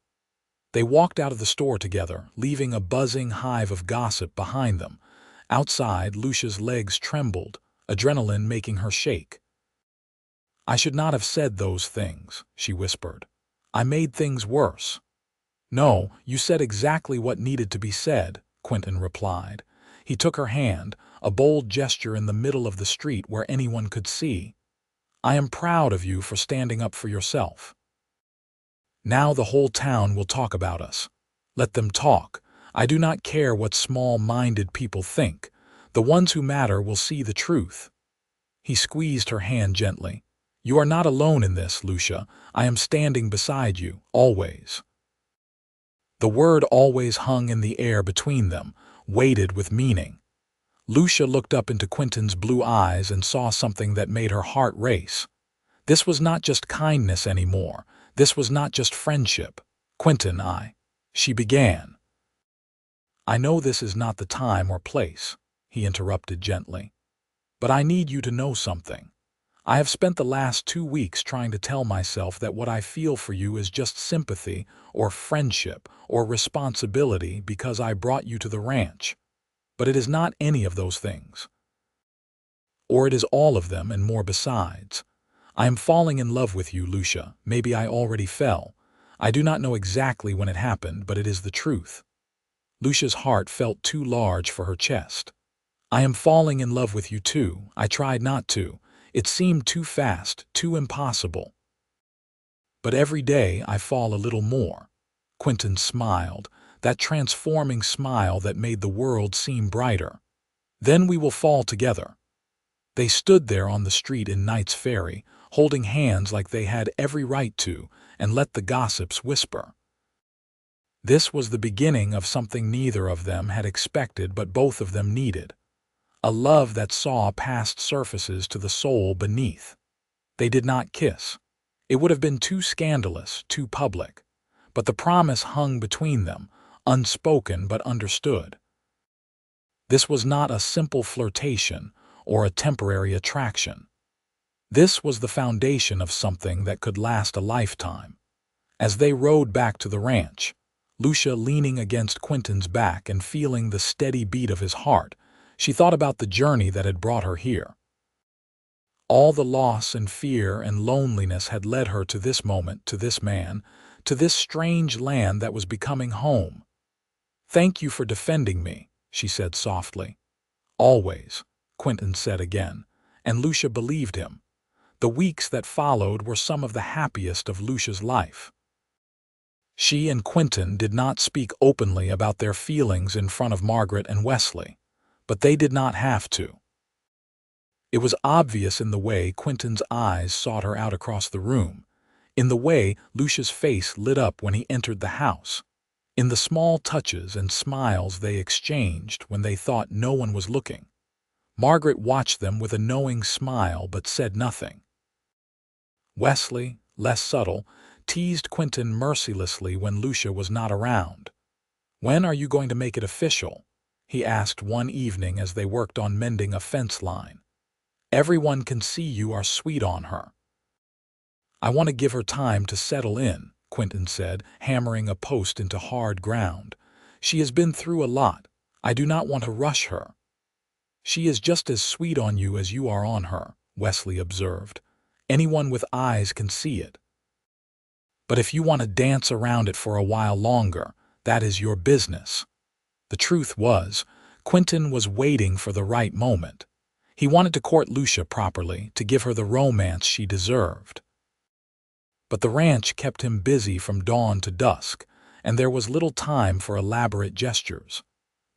They walked out of the store together, leaving a buzzing hive of gossip behind them. Outside, Lucia's legs trembled, adrenaline making her shake. "I should not have said those things," she whispered. "I made things worse." "No, you said exactly what needed to be said," Quinton replied. He took her hand, a bold gesture in the middle of the street where anyone could see. "I am proud of you for standing up for yourself. Now the whole town will talk about us. Let them talk. I do not care what small-minded people think. The ones who matter will see the truth." He squeezed her hand gently. "You are not alone in this, Lucia. I am standing beside you, always." The word always hung in the air between them, weighted with meaning. Lucia looked up into Quinton's blue eyes and saw something that made her heart race. This was not just kindness anymore. This was not just friendship. "Quinton, she began. "I know this is not the time or place," he interrupted gently. "But I need you to know something. I have spent the last 2 weeks trying to tell myself that what I feel for you is just sympathy or friendship or responsibility because I brought you to the ranch. But it is not any of those things. Or it is all of them and more besides. I am falling in love with you, Lucia. Maybe I already fell. I do not know exactly when it happened, but it is the truth." Lucia's heart felt too large for her chest. "I am falling in love with you too. I tried not to. It seemed too fast, too impossible. But every day I fall a little more." Quinton smiled, that transforming smile that made the world seem brighter. "Then we will fall together." They stood there on the street in Knights Ferry, holding hands like they had every right to, and let the gossips whisper. This was the beginning of something neither of them had expected but both of them needed. A love that saw past surfaces to the soul beneath. They did not kiss. It would have been too scandalous, too public. But the promise hung between them, unspoken but understood. This was not a simple flirtation or a temporary attraction. This was the foundation of something that could last a lifetime. As they rode back to the ranch, Lucia leaning against Quinton's back and feeling the steady beat of his heart, she thought about the journey that had brought her here. All the loss and fear and loneliness had led her to this moment, to this man, to this strange land that was becoming home. "Thank you for defending me," she said softly. "Always," Quinton said again, and Lucia believed him. The weeks that followed were some of the happiest of Lucia's life. She and Quinton did not speak openly about their feelings in front of Margaret and Wesley, but they did not have to. It was obvious in the way Quinton's eyes sought her out across the room, in the way Lucia's face lit up when he entered the house, in the small touches and smiles they exchanged when they thought no one was looking. Margaret watched them with a knowing smile but said nothing. Wesley, less subtle, teased Quinton mercilessly when Lucia was not around. "When are you going to make it official?" he asked one evening as they worked on mending a fence line. "Everyone can see you are sweet on her." "I want to give her time to settle in," Quinton said, hammering a post into hard ground. "She has been through a lot. I do not want to rush her." "She is just as sweet on you as you are on her," Wesley observed. "Anyone with eyes can see it. But if you want to dance around it for a while longer, that is your business." The truth was, Quinton was waiting for the right moment. He wanted to court Lucia properly, to give her the romance she deserved. But the ranch kept him busy from dawn to dusk, and there was little time for elaborate gestures.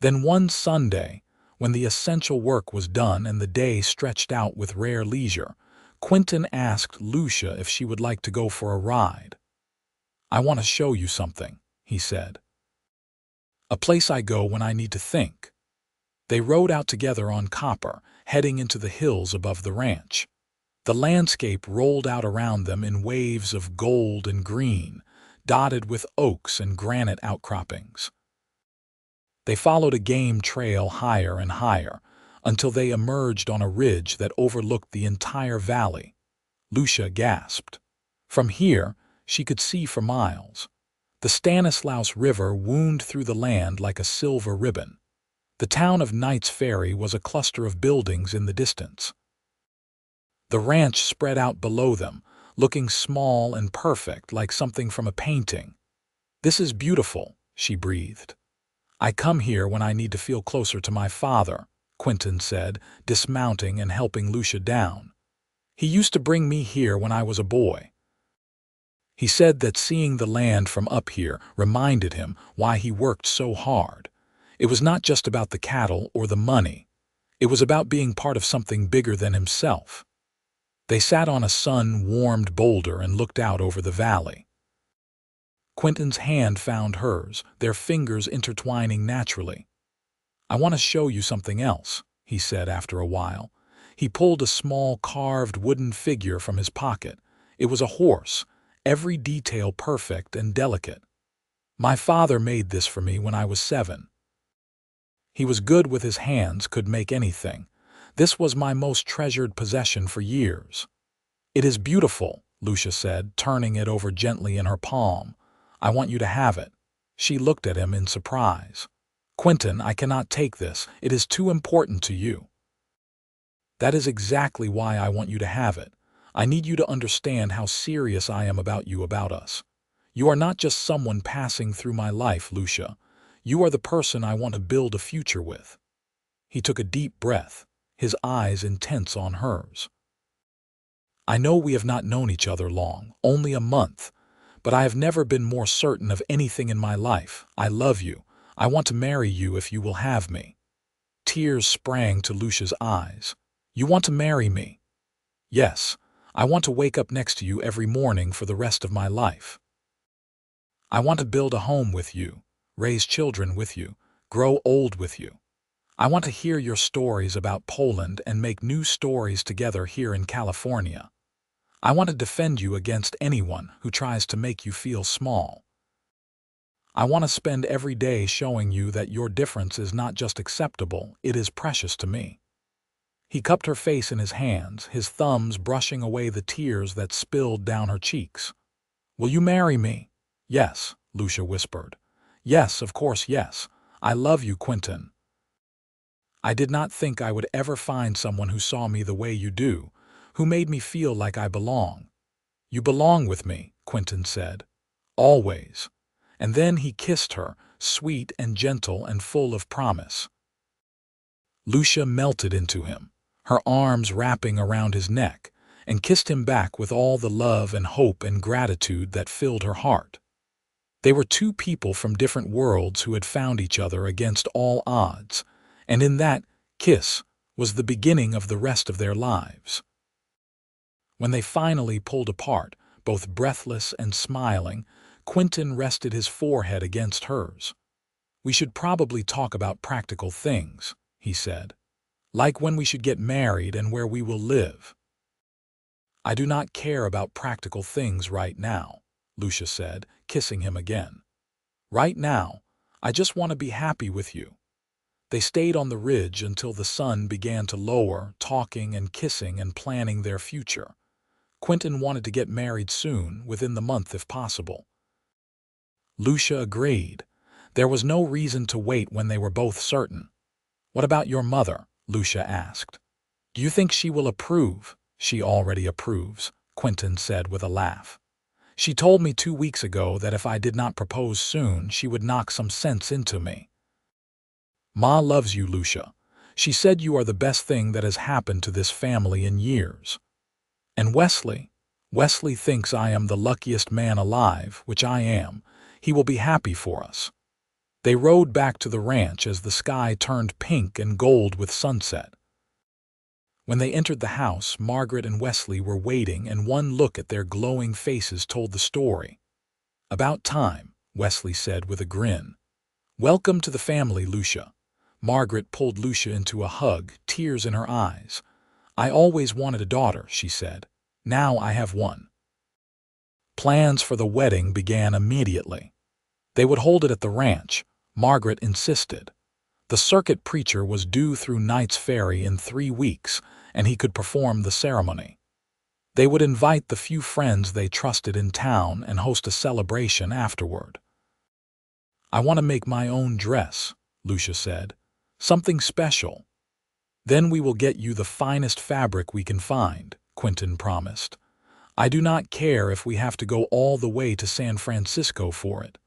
Then one Sunday, when the essential work was done and the day stretched out with rare leisure, Quinton asked Lucia if she would like to go for a ride. "I want to show you something," he said. "A place I go when I need to think." They rode out together on Copper, heading into the hills above the ranch. The landscape rolled out around them in waves of gold and green, dotted with oaks and granite outcroppings. They followed a game trail higher and higher, until they emerged on a ridge that overlooked the entire valley. Lucia gasped. From here, she could see for miles. The Stanislaus River wound through the land like a silver ribbon. The town of Knights Ferry was a cluster of buildings in the distance. The ranch spread out below them, looking small and perfect like something from a painting. "This is beautiful," she breathed. "I come here when I need to feel closer to my father," Quinton said, dismounting and helping Lucia down. "He used to bring me here when I was a boy." He said that seeing the land from up here reminded him why he worked so hard. It was not just about the cattle or the money. It was about being part of something bigger than himself. They sat on a sun-warmed boulder and looked out over the valley. Quinton's hand found hers, their fingers intertwining naturally. "I want to show you something else," he said after a while. He pulled a small carved wooden figure from his pocket. It was a horse, every detail perfect and delicate. "My father made this for me when I was 7. He was good with his hands, could make anything. This was my most treasured possession for years." "It is beautiful," Lucia said, turning it over gently in her palm. "I want you to have it." She looked at him in surprise. "Quinton, I cannot take this. It is too important to you." "That is exactly why I want you to have it. I need you to understand how serious I am about you, about us. You are not just someone passing through my life, Lucia. You are the person I want to build a future with." He took a deep breath, his eyes intense on hers. "I know we have not known each other long, only a month, but I have never been more certain of anything in my life. I love you. I want to marry you if you will have me." Tears sprang to Lucia's eyes. "You want to marry me?" "Yes. I want to wake up next to you every morning for the rest of my life. I want to build a home with you, raise children with you, grow old with you. I want to hear your stories about Poland and make new stories together here in California. I want to defend you against anyone who tries to make you feel small. I want to spend every day showing you that your difference is not just acceptable, it is precious to me." He cupped her face in his hands, his thumbs brushing away the tears that spilled down her cheeks. "Will you marry me?" "Yes," Lucia whispered. "Yes, of course, yes. I love you, Quinton. I did not think I would ever find someone who saw me the way you do, who made me feel like I belong. You belong with me, Quinton said. Always. And then he kissed her, sweet and gentle and full of promise. Lucia melted into him, her arms wrapping around his neck, and kissed him back with all the love and hope and gratitude that filled her heart. They were two people from different worlds who had found each other against all odds, and in that kiss was the beginning of the rest of their lives. When they finally pulled apart, both breathless and smiling, Quinton rested his forehead against hers. "We should probably talk about practical things," he said, "like when we should get married and where we will live." "I do not care about practical things right now," Lucia said, kissing him again. "Right now, I just want to be happy with you." They stayed on the ridge until the sun began to lower, talking and kissing and planning their future. Quinton wanted to get married soon, within the month if possible. Lucia agreed. There was no reason to wait when they were both certain. "What about your mother?" Lucia asked. "Do you think she will approve?" "She already approves," Quinton said with a laugh. "She told me 2 weeks ago that if I did not propose soon, she would knock some sense into me." "Ma loves you, Lucia. She said you are the best thing that has happened to this family in years." "And Wesley? Wesley thinks I am the luckiest man alive, which I am. He will be happy for us." They rode back to the ranch as the sky turned pink and gold with sunset. When they entered the house, Margaret and Wesley were waiting, and one look at their glowing faces told the story. "About time," Wesley said with a grin. "Welcome to the family, Lucia." Margaret pulled Lucia into a hug, tears in her eyes. "I always wanted a daughter," she said. "Now I have one." Plans for the wedding began immediately. They would hold it at the ranch, Margaret insisted. The circuit preacher was due through Knights Ferry in 3 weeks, and he could perform the ceremony. They would invite the few friends they trusted in town and host a celebration afterward. "I want to make my own dress," Lucia said. "Something special." "Then we will get you the finest fabric we can find," Quinton promised. "I do not care if we have to go all the way to San Francisco for it."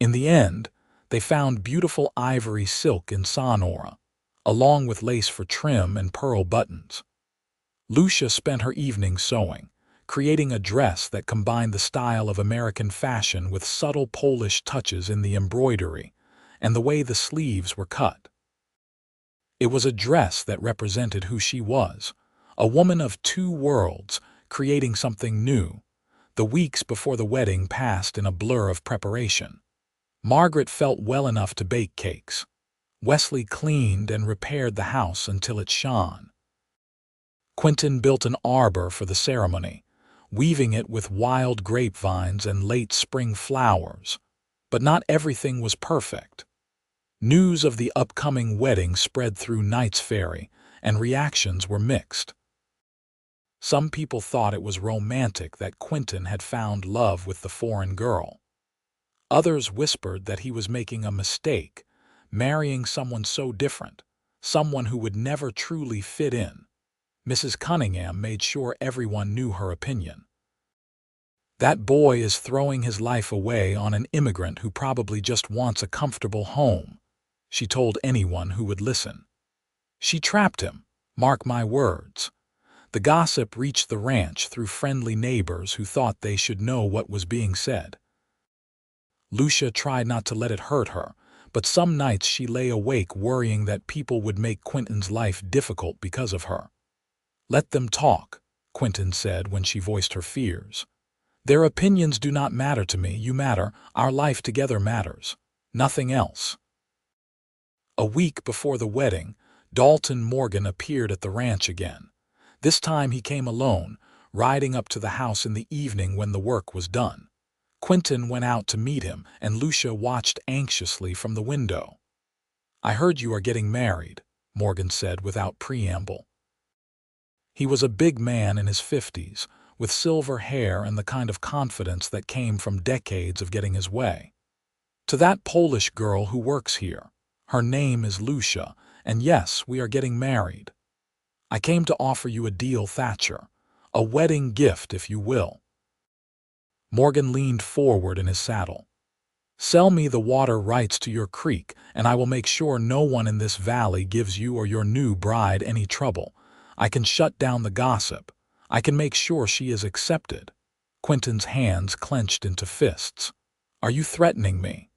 In the end, they found beautiful ivory silk in Sonora, along with lace for trim and pearl buttons. Lucia spent her evening sewing, creating a dress that combined the style of American fashion with subtle Polish touches in the embroidery and the way the sleeves were cut. It was a dress that represented who she was, a woman of 2 worlds, creating something new. The weeks before the wedding passed in a blur of preparation. Margaret felt well enough to bake cakes. Wesley cleaned and repaired the house until it shone. Quinton built an arbor for the ceremony, weaving it with wild grapevines and late spring flowers. But not everything was perfect. News of the upcoming wedding spread through Knights Ferry, and reactions were mixed. Some people thought it was romantic that Quinton had found love with the foreign girl. Others whispered that he was making a mistake, marrying someone so different, someone who would never truly fit in. Mrs. Cunningham made sure everyone knew her opinion. "That boy is throwing his life away on an immigrant who probably just wants a comfortable home," she told anyone who would listen. "She trapped him, mark my words." The gossip reached the ranch through friendly neighbors who thought they should know what was being said. Lucia tried not to let it hurt her, but some nights she lay awake worrying that people would make Quinton's life difficult because of her. "Let them talk," Quinton said when she voiced her fears. "Their opinions do not matter to me. You matter. Our life together matters. Nothing else." A week before the wedding, Dalton Morgan appeared at the ranch again. This time he came alone, riding up to the house in the evening when the work was done. Quinton went out to meet him, and Lucia watched anxiously from the window. "I heard you are getting married," Morgan said without preamble. He was a big man in his 50s, with silver hair and the kind of confidence that came from decades of getting his way. "To that Polish girl who works here. Her name is Lucia, and yes, we are getting married." I came to offer you a deal, Thatcher. A wedding gift, if you will. Morgan leaned forward in his saddle. Sell me the water rights to your creek, and I will make sure no one in this valley gives you or your new bride any trouble. I can shut down the gossip. I can make sure she is accepted. Quinton's hands clenched into fists. Are you threatening me?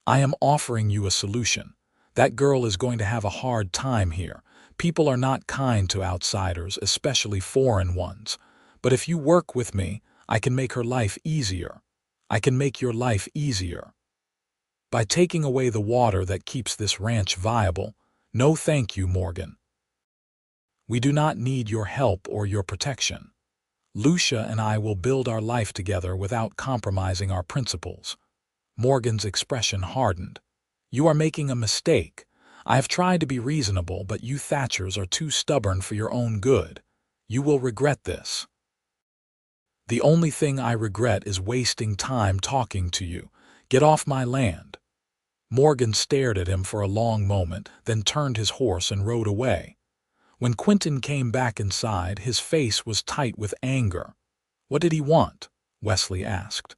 I am offering you a solution. That girl is going to have a hard time here. People are not kind to outsiders, especially foreign ones. But if you work with me, I can make her life easier. I can make your life easier. By taking away the water that keeps this ranch viable. No thank you, Morgan. We do not need your help or your protection. Lucia and I will build our life together without compromising our principles. Morgan's expression hardened. You are making a mistake. I have tried to be reasonable, but you Thatchers are too stubborn for your own good. You will regret this. The only thing I regret is wasting time talking to you. Get off my land. Morgan stared at him for a long moment, then turned his horse and rode away. When Quinton came back inside, his face was tight with anger. What did he want? Wesley asked.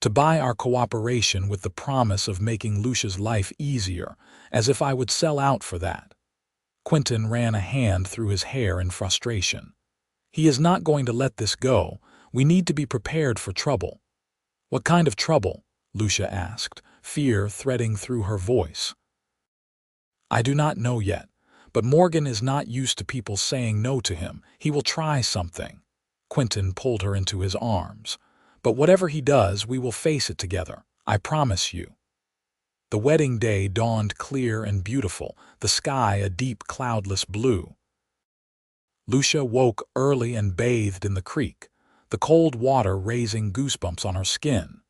To buy our cooperation with the promise of making Lucia's life easier, as if I would sell out for that. Quinton ran a hand through his hair in frustration. He is not going to let this go. We need to be prepared for trouble. What kind of trouble? Lucia asked, fear threading through her voice. I do not know yet, but Morgan is not used to people saying no to him. He will try something. Quinton pulled her into his arms. But whatever he does, we will face it together. I promise you. The wedding day dawned clear and beautiful, the sky a deep cloudless blue. Lucia woke early and bathed in the creek, the cold water raising goosebumps on her skin.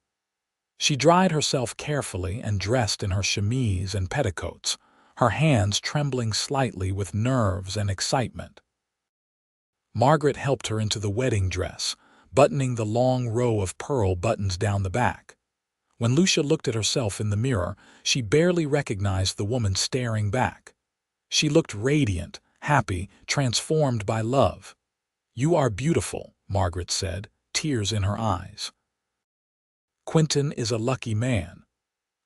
She dried herself carefully and dressed in her chemise and petticoats, her hands trembling slightly with nerves and excitement. Margaret helped her into the wedding dress, buttoning the long row of pearl buttons down the back. When Lucia looked at herself in the mirror, she barely recognized the woman staring back. She looked radiant, happy, transformed by love. You are beautiful, Margaret said, tears in her eyes. Quinton is a lucky man.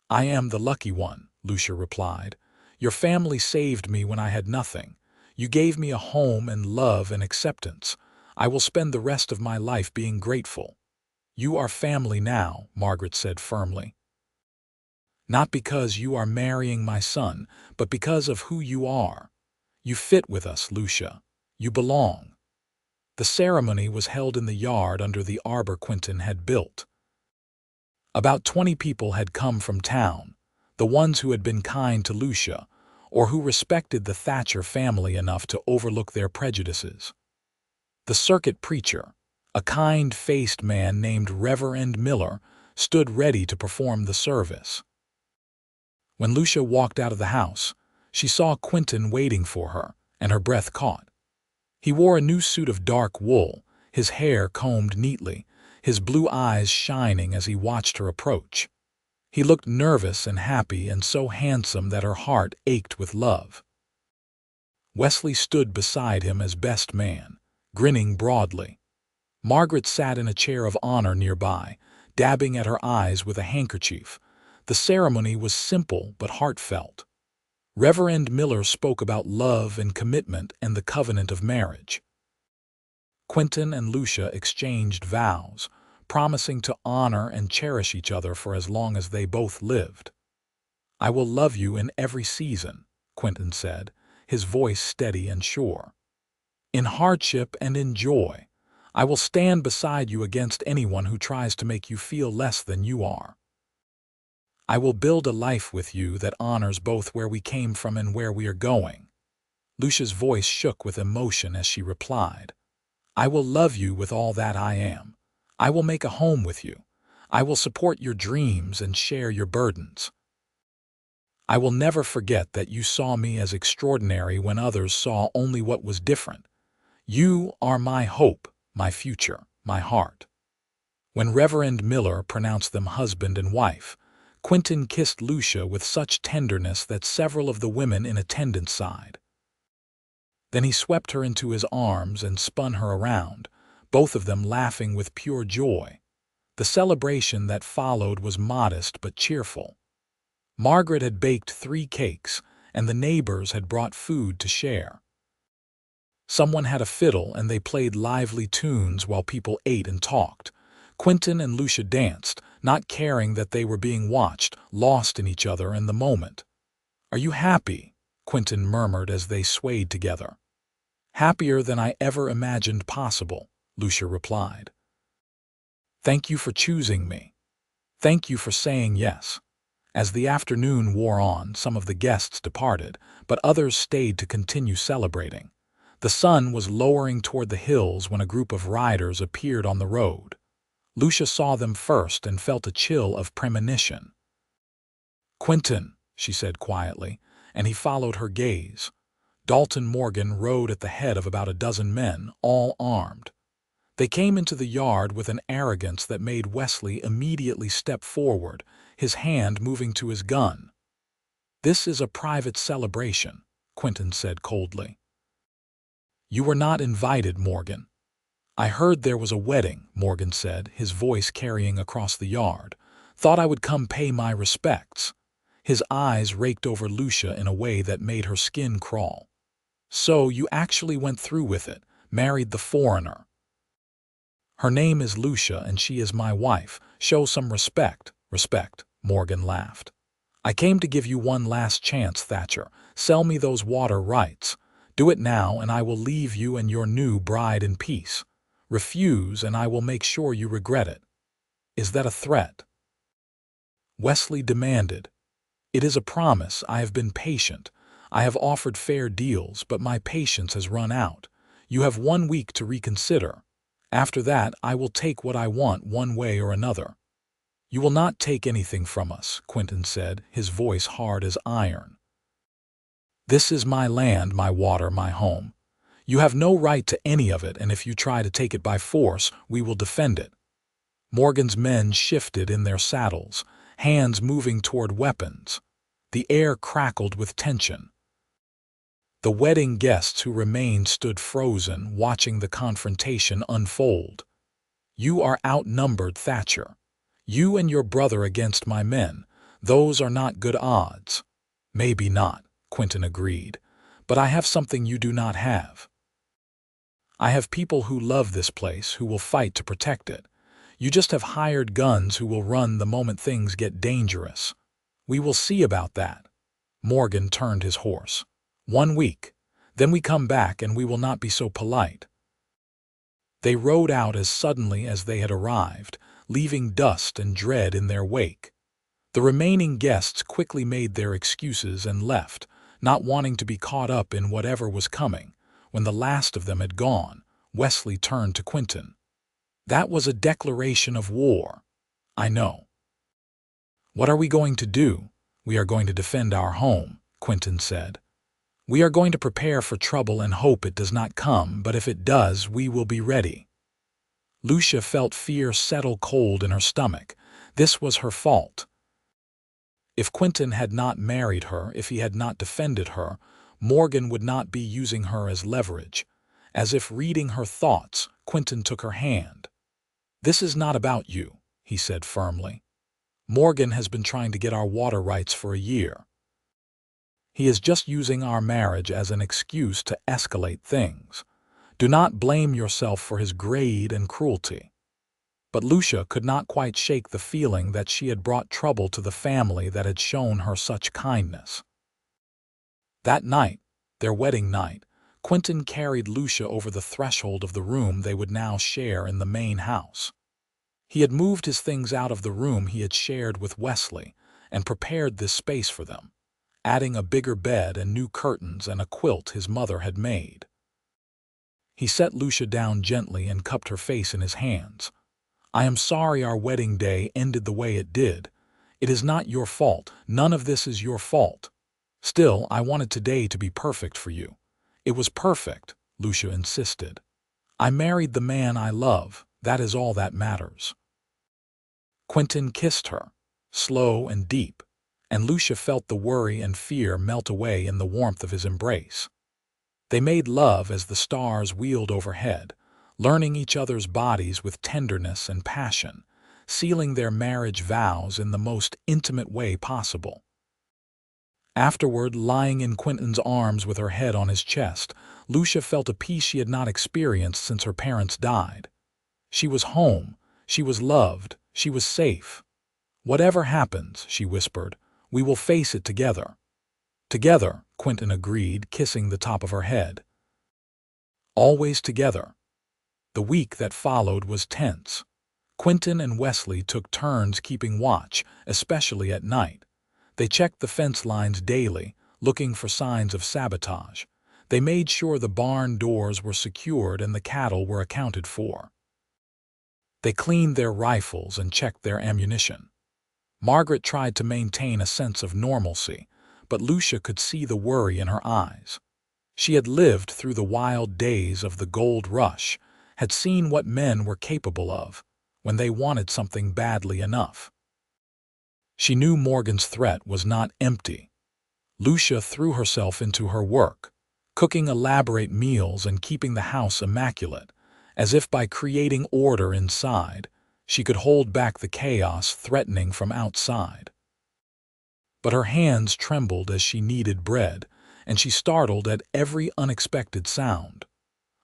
I am the lucky one, Lucia replied. Your family saved me when I had nothing. You gave me a home and love and acceptance. I will spend the rest of my life being grateful. You are family now, Margaret said firmly. Not because you are marrying my son, but because of who you are. You fit with us, Lucia. You belong. The ceremony was held in the yard under the arbor Quinton had built. About 20 people had come from town, the ones who had been kind to Lucia, or who respected the Thatcher family enough to overlook their prejudices. The circuit preacher, a kind-faced man named Reverend Miller, stood ready to perform the service. When Lucia walked out of the house, she saw Quinton waiting for her, and her breath caught. He wore a new suit of dark wool, his hair combed neatly, his blue eyes shining as he watched her approach. He looked nervous and happy and so handsome that her heart ached with love. Wesley stood beside him as best man, grinning broadly. Margaret sat in a chair of honor nearby, dabbing at her eyes with a handkerchief. The ceremony was simple but heartfelt. Reverend Miller spoke about love and commitment and the covenant of marriage. Quinton and Lucia exchanged vows, promising to honor and cherish each other for as long as they both lived. I will love you in every season, Quinton said, his voice steady and sure. In hardship and in joy, I will stand beside you against anyone who tries to make you feel less than you are. I will build a life with you that honors both where we came from and where we are going. Lucia's voice shook with emotion as she replied, I will love you with all that I am. I will make a home with you. I will support your dreams and share your burdens. I will never forget that you saw me as extraordinary when others saw only what was different. You are my hope, my future, my heart. When Reverend Miller pronounced them husband and wife, Quinton kissed Lucia with such tenderness that several of the women in attendance sighed. Then he swept her into his arms and spun her around, both of them laughing with pure joy. The celebration that followed was modest but cheerful. Margaret had baked 3 cakes, and the neighbors had brought food to share. Someone had a fiddle, and they played lively tunes while people ate and talked. Quinton and Lucia danced, not caring that they were being watched, lost in each other and the moment. "Are you happy?" Quinton murmured as they swayed together. "Happier than I ever imagined possible," Lucia replied. "Thank you for choosing me. Thank you for saying yes." As the afternoon wore on, some of the guests departed, but others stayed to continue celebrating. The sun was lowering toward the hills when a group of riders appeared on the road. Lucia saw them first and felt a chill of premonition. "Quinton," she said quietly, and he followed her gaze. Dalton Morgan rode at the head of about a dozen men, all armed. They came into the yard with an arrogance that made Wesley immediately step forward, his hand moving to his gun. "This is a private celebration," Quinton said coldly. "You were not invited, Morgan." "I heard there was a wedding," Morgan said, his voice carrying across the yard. "Thought I would come pay my respects." His eyes raked over Lucia in a way that made her skin crawl. "So you actually went through with it, married the foreigner." "Her name is Lucia and she is my wife. Show some respect." "Respect," Morgan laughed. "I came to give you one last chance, Thatcher. Sell me those water rights. Do it now and I will leave you and your new bride in peace. Refuse and I will make sure you regret it." "Is that a threat?" Wesley demanded. "It is a promise. I have been patient. I have offered fair deals, but my patience has run out. You have 1 week to reconsider. After that, I will take what I want one way or another." "You will not take anything from us," Quinton said, his voice hard as iron. "This is my land, my water, my home. You have no right to any of it, and if you try to take it by force, we will defend it." Morgan's men shifted in their saddles, hands moving toward weapons. The air crackled with tension. The wedding guests who remained stood frozen, watching the confrontation unfold. "You are outnumbered, Thatcher. You and your brother against my men. Those are not good odds." "Maybe not," Quinton agreed, "but I have something you do not have. I have people who love this place, who will fight to protect it. You just have hired guns who will run the moment things get dangerous." "We will see about that." Morgan turned his horse. 1 week. Then we come back and we will not be so polite." They rode out as suddenly as they had arrived, leaving dust and dread in their wake. The remaining guests quickly made their excuses and left, not wanting to be caught up in whatever was coming. When the last of them had gone, Wesley turned to Quinton. "That was a declaration of war." "I know." "What are we going to do?" "We are going to defend our home," Quinton said. "We are going to prepare for trouble and hope it does not come, but if it does, we will be ready." Lucia felt fear settle cold in her stomach. This was her fault. If Quinton had not married her, if he had not defended her, Morgan would not be using her as leverage. As if reading her thoughts, Quinton took her hand. "This is not about you," he said firmly. "Morgan has been trying to get our water rights for a year. He is just using our marriage as an excuse to escalate things. Do not blame yourself for his greed and cruelty." But Lucia could not quite shake the feeling that she had brought trouble to the family that had shown her such kindness. That night, their wedding night, Quinton carried Lucia over the threshold of the room they would now share in the main house. He had moved his things out of the room he had shared with Wesley and prepared this space for them, adding a bigger bed and new curtains and a quilt his mother had made. He set Lucia down gently and cupped her face in his hands. "I am sorry our wedding day ended the way it did. It is not your fault. None of this is your fault. Still, I wanted today to be perfect for you." "It was perfect," Lucia insisted. "I married the man I love. That is all that matters." Quinton kissed her, slow and deep, and Lucia felt the worry and fear melt away in the warmth of his embrace. They made love as the stars wheeled overhead, learning each other's bodies with tenderness and passion, sealing their marriage vows in the most intimate way possible. Afterward, lying in Quinton's arms with her head on his chest, Lucia felt a peace she had not experienced since her parents died. She was home, she was loved, she was safe. "Whatever happens," she whispered, "we will face it together." "Together," Quinton agreed, kissing the top of her head. "Always together." The week that followed was tense. Quinton and Wesley took turns keeping watch, especially at night. They checked the fence lines daily, looking for signs of sabotage. They made sure the barn doors were secured and the cattle were accounted for. They cleaned their rifles and checked their ammunition. Margaret tried to maintain a sense of normalcy, but Lucia could see the worry in her eyes. She had lived through the wild days of the gold rush, had seen what men were capable of when they wanted something badly enough. She knew Morgan's threat was not empty. Lucia threw herself into her work, cooking elaborate meals and keeping the house immaculate, as if by creating order inside, she could hold back the chaos threatening from outside. But her hands trembled as she kneaded bread, and she startled at every unexpected sound.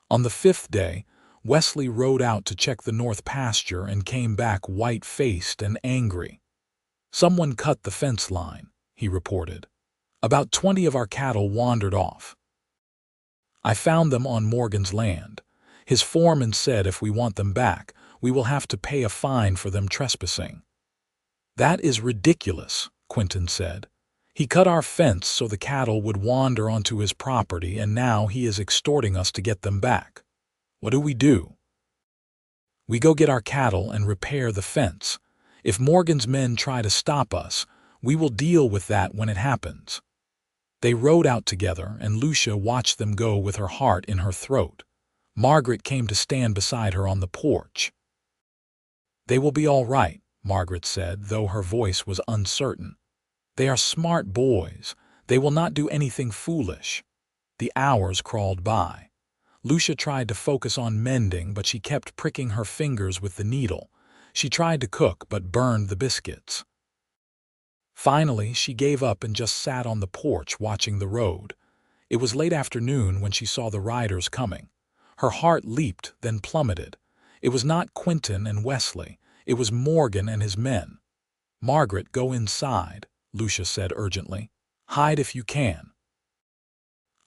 On the 5th day, Wesley rode out to check the north pasture and came back white-faced and angry. "Someone cut the fence line," he reported. "About 20 of our cattle wandered off. I found them on Morgan's land. His foreman said if we want them back, we will have to pay a fine for them trespassing." "That is ridiculous," Quinton said. "He cut our fence so the cattle would wander onto his property, and now he is extorting us to get them back. What do? We go get our cattle and repair the fence. If Morgan's men try to stop us, we will deal with that when it happens." They rode out together, and Lucia watched them go with her heart in her throat. Margaret came to stand beside her on the porch. "They will be all right," Margaret said, though her voice was uncertain. "They are smart boys. They will not do anything foolish." The hours crawled by. Lucia tried to focus on mending, but she kept pricking her fingers with the needle. She tried to cook, but burned the biscuits. Finally, she gave up and just sat on the porch watching the road. It was late afternoon when she saw the riders coming. Her heart leaped, then plummeted. It was not Quinton and Wesley. It was Morgan and his men. "Margaret, go inside," Lucia said urgently. "Hide if you can."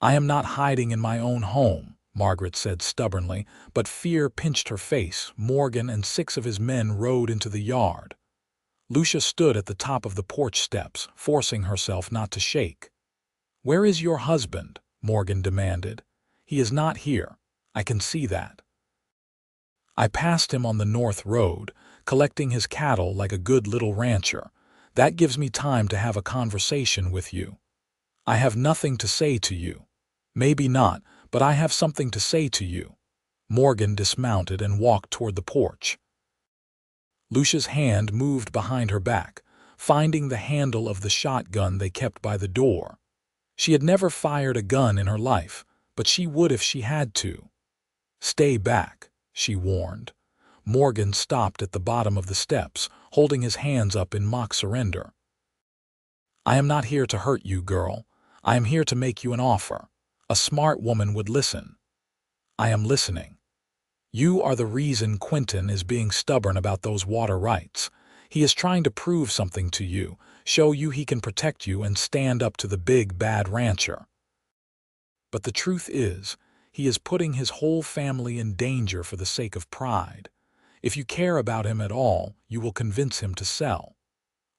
"I am not hiding in my own home," Margaret said stubbornly, but fear pinched her face. Morgan and 6 of his men rode into the yard. Lucia stood at the top of the porch steps, forcing herself not to shake. "Where is your husband?" Morgan demanded. "He is not here. I can see that." "I passed him on the north road, collecting his cattle like a good little rancher. That gives me time to have a conversation with you." "I have nothing to say to you." "Maybe not, but I have something to say to you." Morgan dismounted and walked toward the porch. Lucia's hand moved behind her back, finding the handle of the shotgun they kept by the door. She had never fired a gun in her life, but she would if she had to. "Stay back," she warned. Morgan stopped at the bottom of the steps, holding his hands up in mock surrender. "I am not here to hurt you, girl. I am here to make you an offer. A smart woman would listen." "I am listening." "You are the reason Quinton is being stubborn about those water rights. He is trying to prove something to you, show you he can protect you and stand up to the big bad rancher. But the truth is, he is putting his whole family in danger for the sake of pride. If you care about him at all, you will convince him to sell.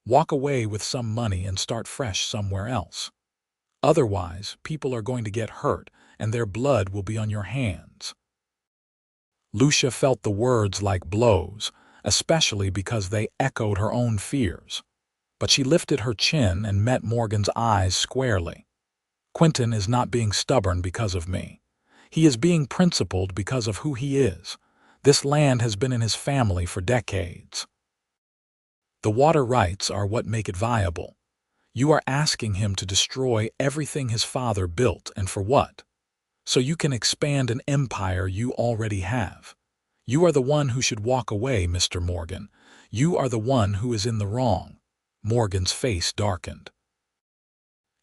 Walk away with some money and start fresh somewhere else. Otherwise, people are going to get hurt, and their blood will be on your hands." Lucia felt the words like blows, especially because they echoed her own fears. But she lifted her chin and met Morgan's eyes squarely. "Quinton is not being stubborn because of me. He is being principled because of who he is. This land has been in his family for decades. The water rights are what make it viable. You are asking him to destroy everything his father built, and for what? so you can expand an empire you already have. You are the one who should walk away, Mr. Morgan. You are the one who is in the wrong." Morgan's face darkened.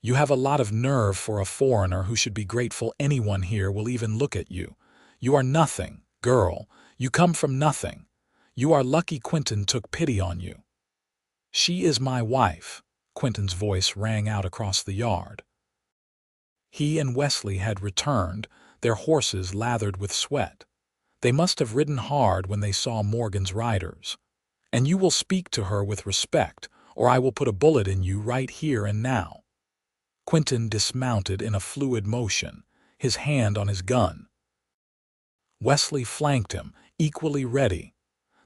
"You have a lot of nerve for a foreigner who should be grateful anyone here will even look at you. You are nothing, girl. You come from nothing. You are lucky Quinton took pity on you." "She is my wife," Quinton's voice rang out across the yard. He and Wesley had returned, their horses lathered with sweat. They must have ridden hard when they saw Morgan's riders. "And you will speak to her with respect, or I will put a bullet in you right here and now." Quinton dismounted in a fluid motion, his hand on his gun. Wesley flanked him, equally ready.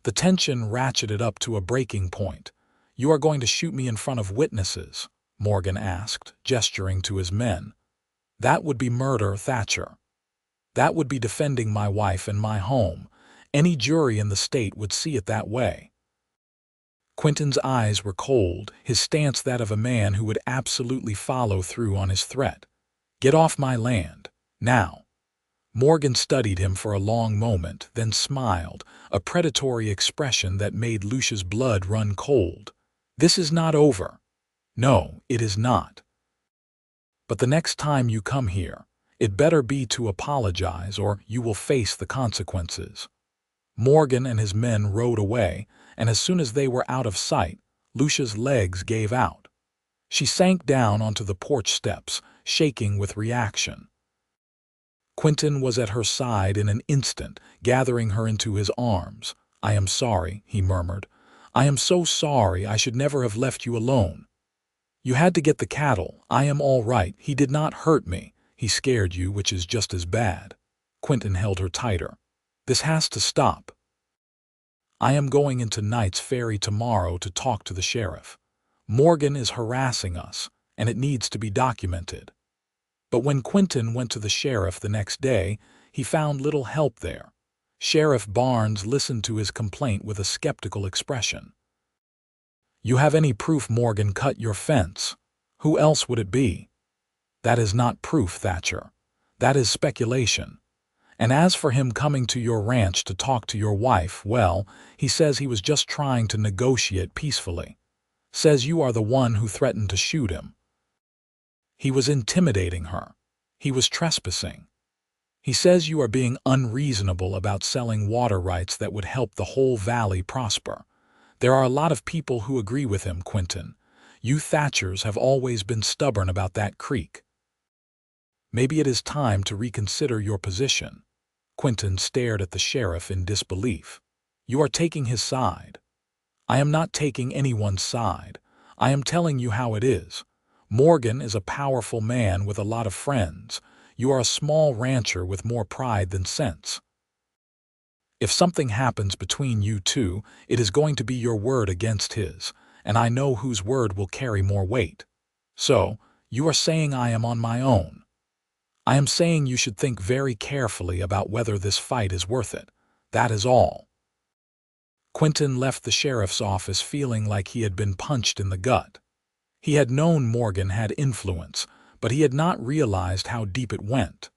The tension ratcheted up to a breaking point. "You are going to shoot me in front of witnesses?" Morgan asked, gesturing to his men. "That would be murder, Thatcher. That would be defending my wife and my home. Any jury in the state would see it that way." Quinton's eyes were cold, his stance that of a man who would absolutely follow through on his threat. "Get off my land, now." Morgan studied him for a long moment, then smiled, a predatory expression that made Lucia's blood run cold. "This is not over. No, it is not. But the next time you come here, it better be to apologize or you will face the consequences." Morgan and his men rode away, and as soon as they were out of sight, Lucia's legs gave out. She sank down onto the porch steps, shaking with reaction. Quinton was at her side in an instant, gathering her into his arms. "I am sorry," he murmured. "I am so sorry. I should never have left you alone. You had to get the cattle. I am all right. He did not hurt me. He scared you, which is just as bad." Quinton held her tighter. "This has to stop. I am going into Knights Ferry tomorrow to talk to the sheriff. Morgan is harassing us, and it needs to be documented." But when Quinton went to the sheriff the next day, he found little help there. Sheriff Barnes listened to his complaint with a skeptical expression. "You have any proof Morgan cut your fence? Who else would it be?" "That is not proof, Thatcher. That is speculation. And as for him coming to your ranch to talk to your wife, well, he says he was just trying to negotiate peacefully. Says you are the one who threatened to shoot him. He was intimidating her. He was trespassing. He says you are being unreasonable about selling water rights that would help the whole valley prosper. There are a lot of people who agree with him, Quinton. You Thatchers have always been stubborn about that creek. Maybe it is time to reconsider your position." Quinton stared at the sheriff in disbelief. "You are taking his side." "I am not taking anyone's side. I am telling you how it is. Morgan is a powerful man with a lot of friends. You are a small rancher with more pride than sense. If something happens between you two, it is going to be your word against his, and I know whose word will carry more weight. So, you are saying I am on my own. I am saying you should think very carefully about whether this fight is worth it. That is all." Quinton left the sheriff's office feeling like he had been punched in the gut. He had known Morgan had influence, but he had not realized how deep it went.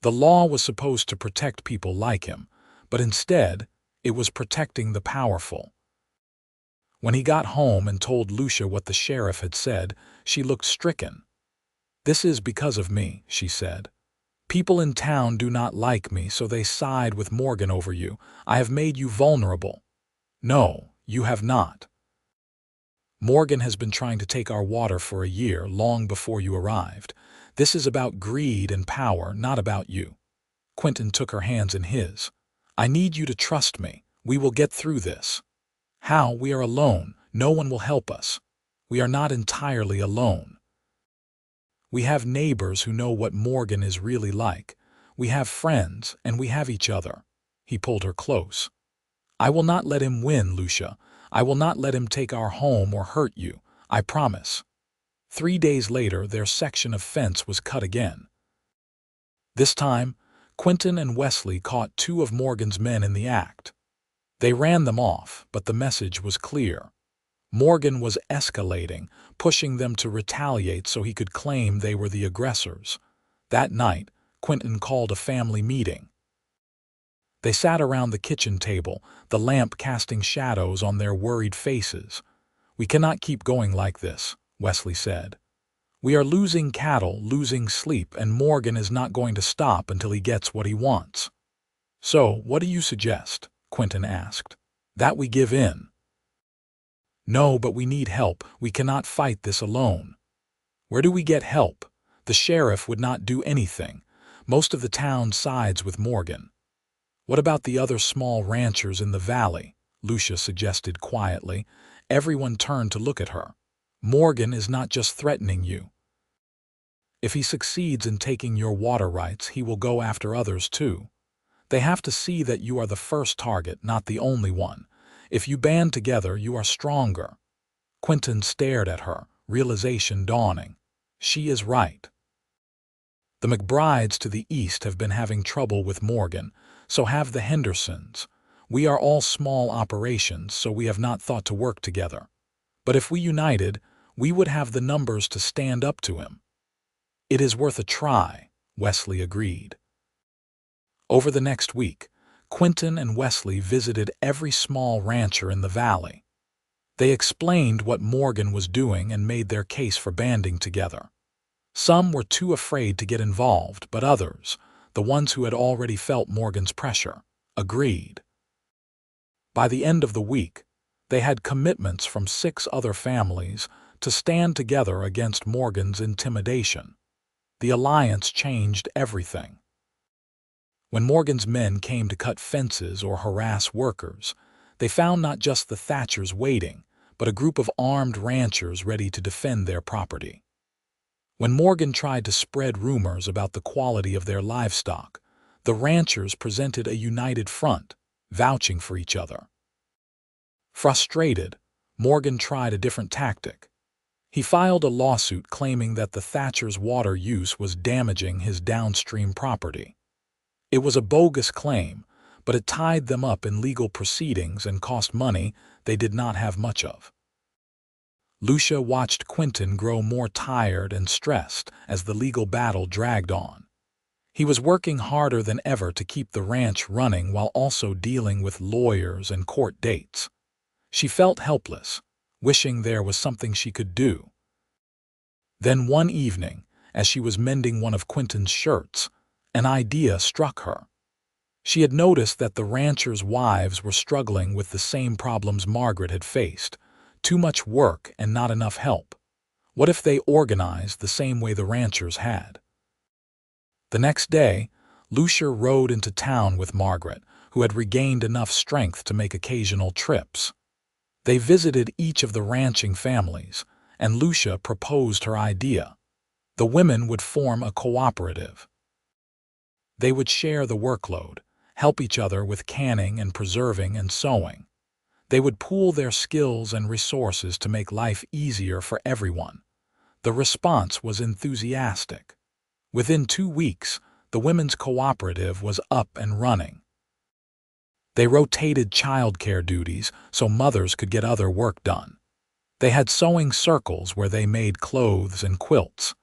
The law was supposed to protect people like him, but instead, it was protecting the powerful. When he got home and told Lucia what the sheriff had said, she looked stricken. "This is because of me," she said. "People in town do not like me, so they side with Morgan over you. I have made you vulnerable." "No, you have not. Morgan has been trying to take our water for a year, long before you arrived. This is about greed and power, not about you." Quinton took her hands in his. "I need you to trust me. We will get through this." "How? We are alone. No one will help us. We are not entirely alone. We have neighbors who know what Morgan is really like. We have friends, and we have each other." He pulled her close. "I will not let him win, Lucia. I will not let him take our home or hurt you. I promise." 3 days later, their section of fence was cut again. This time, Quinton and Wesley caught 2 of Morgan's men in the act. They ran them off, but the message was clear. Morgan was escalating, pushing them to retaliate so he could claim they were the aggressors. That night, Quinton called a family meeting. They sat around the kitchen table, the lamp casting shadows on their worried faces. "We cannot keep going like this," Wesley said. "We are losing cattle, losing sleep, and Morgan is not going to stop until he gets what he wants." "So, what do you suggest?" Quinton asked. "That we give in." "No, but we need help. We cannot fight this alone." "Where do we get help? The sheriff would not do anything. Most of the town sides with Morgan." "What about the other small ranchers in the valley?" Lucia suggested quietly. Everyone turned to look at her. "Morgan is not just threatening you. If he succeeds in taking your water rights, he will go after others too. They have to see that you are the first target, not the only one. If you band together, you are stronger." Quinton stared at her, realization dawning. She is right. The McBrides to the east have been having trouble with Morgan, so have the Hendersons. We are all small operations, so we have not thought to work together. But if we united, we would have the numbers to stand up to him. "It is worth a try," Wesley agreed. Over the next week, Quinton and Wesley visited every small rancher in the valley. They explained what Morgan was doing and made their case for banding together. Some were too afraid to get involved, but others, the ones who had already felt Morgan's pressure, agreed. By the end of the week, they had commitments from 6 other families to stand together against Morgan's intimidation. The alliance changed everything. When Morgan's men came to cut fences or harass workers, they found not just the Thatchers waiting, but a group of armed ranchers ready to defend their property. When Morgan tried to spread rumors about the quality of their livestock, the ranchers presented a united front, vouching for each other. Frustrated, Morgan tried a different tactic. He filed a lawsuit claiming that the Thatchers' water use was damaging his downstream property. It was a bogus claim, but it tied them up in legal proceedings and cost money they did not have much of. Lucia watched Quinton grow more tired and stressed as the legal battle dragged on. He was working harder than ever to keep the ranch running while also dealing with lawyers and court dates. She felt helpless, wishing there was something she could do. Then one evening, as she was mending one of Quinton's shirts, an idea struck her. She had noticed that the ranchers' wives were struggling with the same problems Margaret had faced: too much work and not enough help. What if they organized the same way the ranchers had? The next day, Lucia rode into town with Margaret, who had regained enough strength to make occasional trips. They visited each of the ranching families, and Lucia proposed her idea. The women would form a cooperative. They would share the workload, help each other with canning and preserving and sewing. They would pool their skills and resources to make life easier for everyone. The response was enthusiastic. Within 2 weeks, the women's cooperative was up and running. They rotated childcare duties so mothers could get other work done. They had sewing circles where they made clothes and quilts.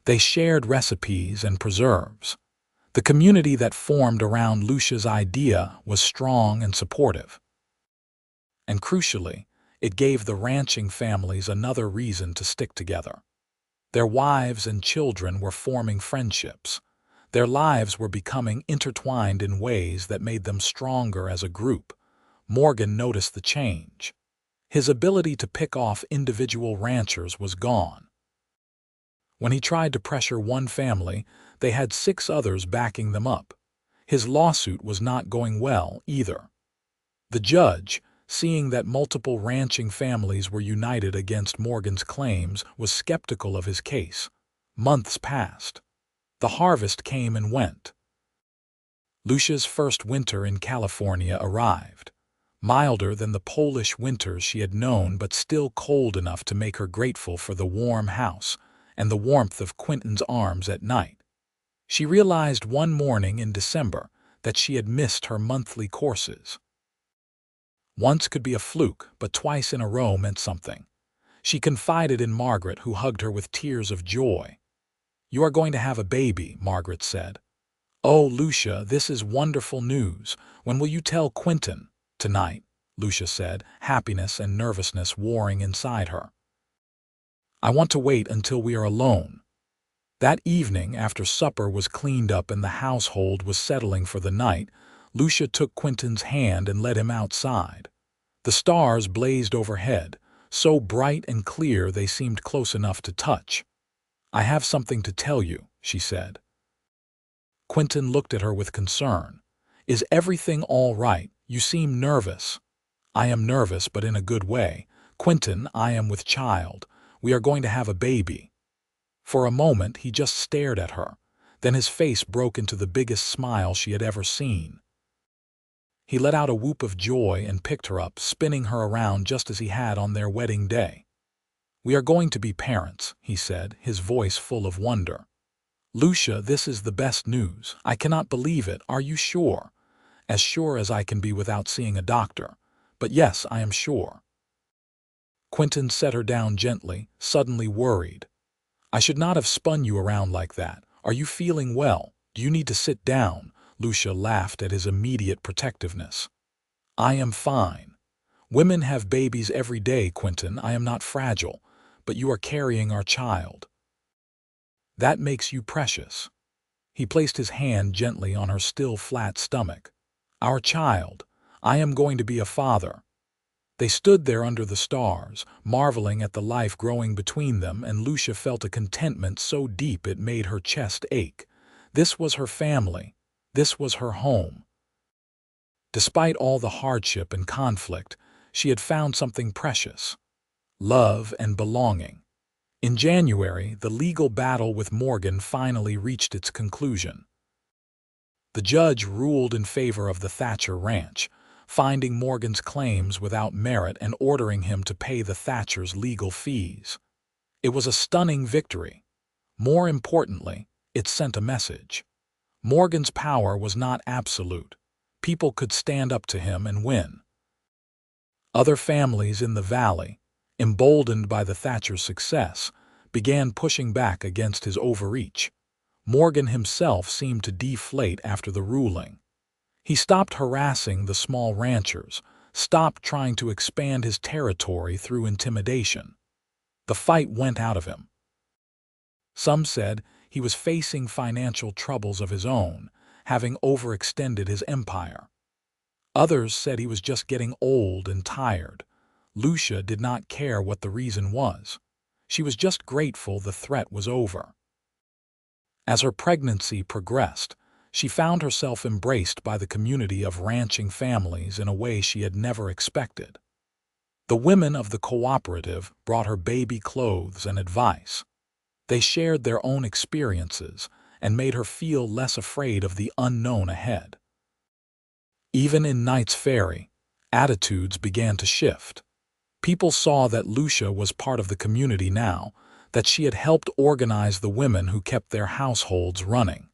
They shared recipes and preserves. The community that formed around Lucia's idea was strong and supportive. And crucially, it gave the ranching families another reason to stick together. Their wives and children were forming friendships. Their lives were becoming intertwined in ways that made them stronger as a group. Morgan noticed the change. His ability to pick off individual ranchers was gone. When he tried to pressure one family, they had 6 others backing them up. His lawsuit was not going well either. The judge, seeing that multiple ranching families were united against Morgan's claims, was skeptical of his case. Months passed. The harvest came and went. Lucia's first winter in California arrived. Milder than the Polish winters she had known, but still cold enough to make her grateful for the warm house and the warmth of Quinton's arms at night. She realized one morning in December that she had missed her monthly courses. Once could be a fluke, but twice in a row meant something. She confided in Margaret, who hugged her with tears of joy. "You are going to have a baby," Margaret said. "Oh, Lucia, this is wonderful news. When will you tell Quinton?" "Tonight," Lucia said, happiness and nervousness warring inside her. "I want to wait until we are alone." That evening, after supper was cleaned up and the household was settling for the night, Lucia took Quinton's hand and led him outside. The stars blazed overhead, so bright and clear they seemed close enough to touch. "I have something to tell you," she said. Quinton looked at her with concern. "Is everything all right? You seem nervous." "I am nervous, but in a good way. Quinton, I am with child. We are going to have a baby." For a moment he just stared at her. Then his face broke into the biggest smile she had ever seen. He let out a whoop of joy and picked her up, spinning her around just as he had on their wedding day. "We are going to be parents," he said, his voice full of wonder. "Lucia, this is the best news. I cannot believe it. Are you sure?" "As sure as I can be without seeing a doctor. But yes, I am sure." Quinton set her down gently, suddenly worried. "I should not have spun you around like that. Are you feeling well? Do you need to sit down?" Lucia laughed at his immediate protectiveness. "I am fine. Women have babies every day, Quinton. I am not fragile, but you are carrying our child. That makes you precious." He placed his hand gently on her still flat stomach. "Our child. I am going to be a father." They stood there under the stars, marveling at the life growing between them, and Lucia felt a contentment so deep it made her chest ache. This was her family. This was her home. Despite all the hardship and conflict, she had found something precious: love and belonging. In January, the legal battle with Morgan finally reached its conclusion. The judge ruled in favor of the Thatcher ranch, finding Morgan's claims without merit and ordering him to pay the Thatchers' legal fees. It was a stunning victory. More importantly, it sent a message. Morgan's power was not absolute. People could stand up to him and win. Other families in the valley, emboldened by the Thatcher's success, began pushing back against his overreach. Morgan himself seemed to deflate after the ruling. He stopped harassing the small ranchers, stopped trying to expand his territory through intimidation. The fight went out of him. Some said he was facing financial troubles of his own, having overextended his empire. Others said he was just getting old and tired. Lucia did not care what the reason was. She was just grateful the threat was over. As her pregnancy progressed, she found herself embraced by the community of ranching families in a way she had never expected. The women of the cooperative brought her baby clothes and advice. They shared their own experiences and made her feel less afraid of the unknown ahead. Even in Knights Ferry, attitudes began to shift. People saw that Lucia was part of the community now, that she had helped organize the women who kept their households running.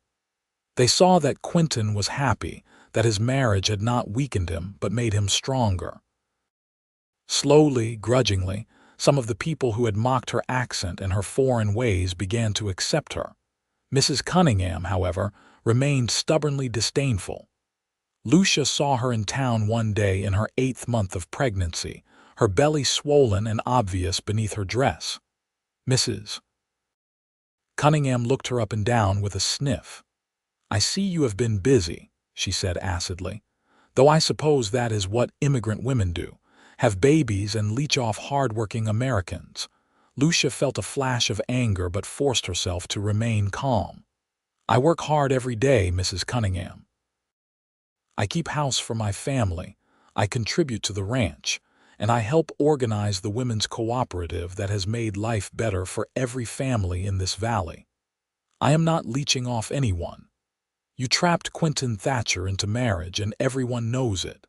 They saw that Quinton was happy, that his marriage had not weakened him but made him stronger. Slowly, grudgingly, some of the people who had mocked her accent and her foreign ways began to accept her. Mrs. Cunningham, however, remained stubbornly disdainful. Lucia saw her in town one day in her 8th month of pregnancy, her belly swollen and obvious beneath her dress. "Mrs. Cunningham looked her up and down with a sniff. "I see you have been busy," she said acidly, "though I suppose that is what immigrant women do, have babies and leech off hard-working Americans." Lucia felt a flash of anger but forced herself to remain calm. "I work hard every day, Mrs. Cunningham. I keep house for my family, I contribute to the ranch, and I help organize the women's cooperative that has made life better for every family in this valley. I am not leeching off anyone. You trapped Quinton Thatcher into marriage, and everyone knows it.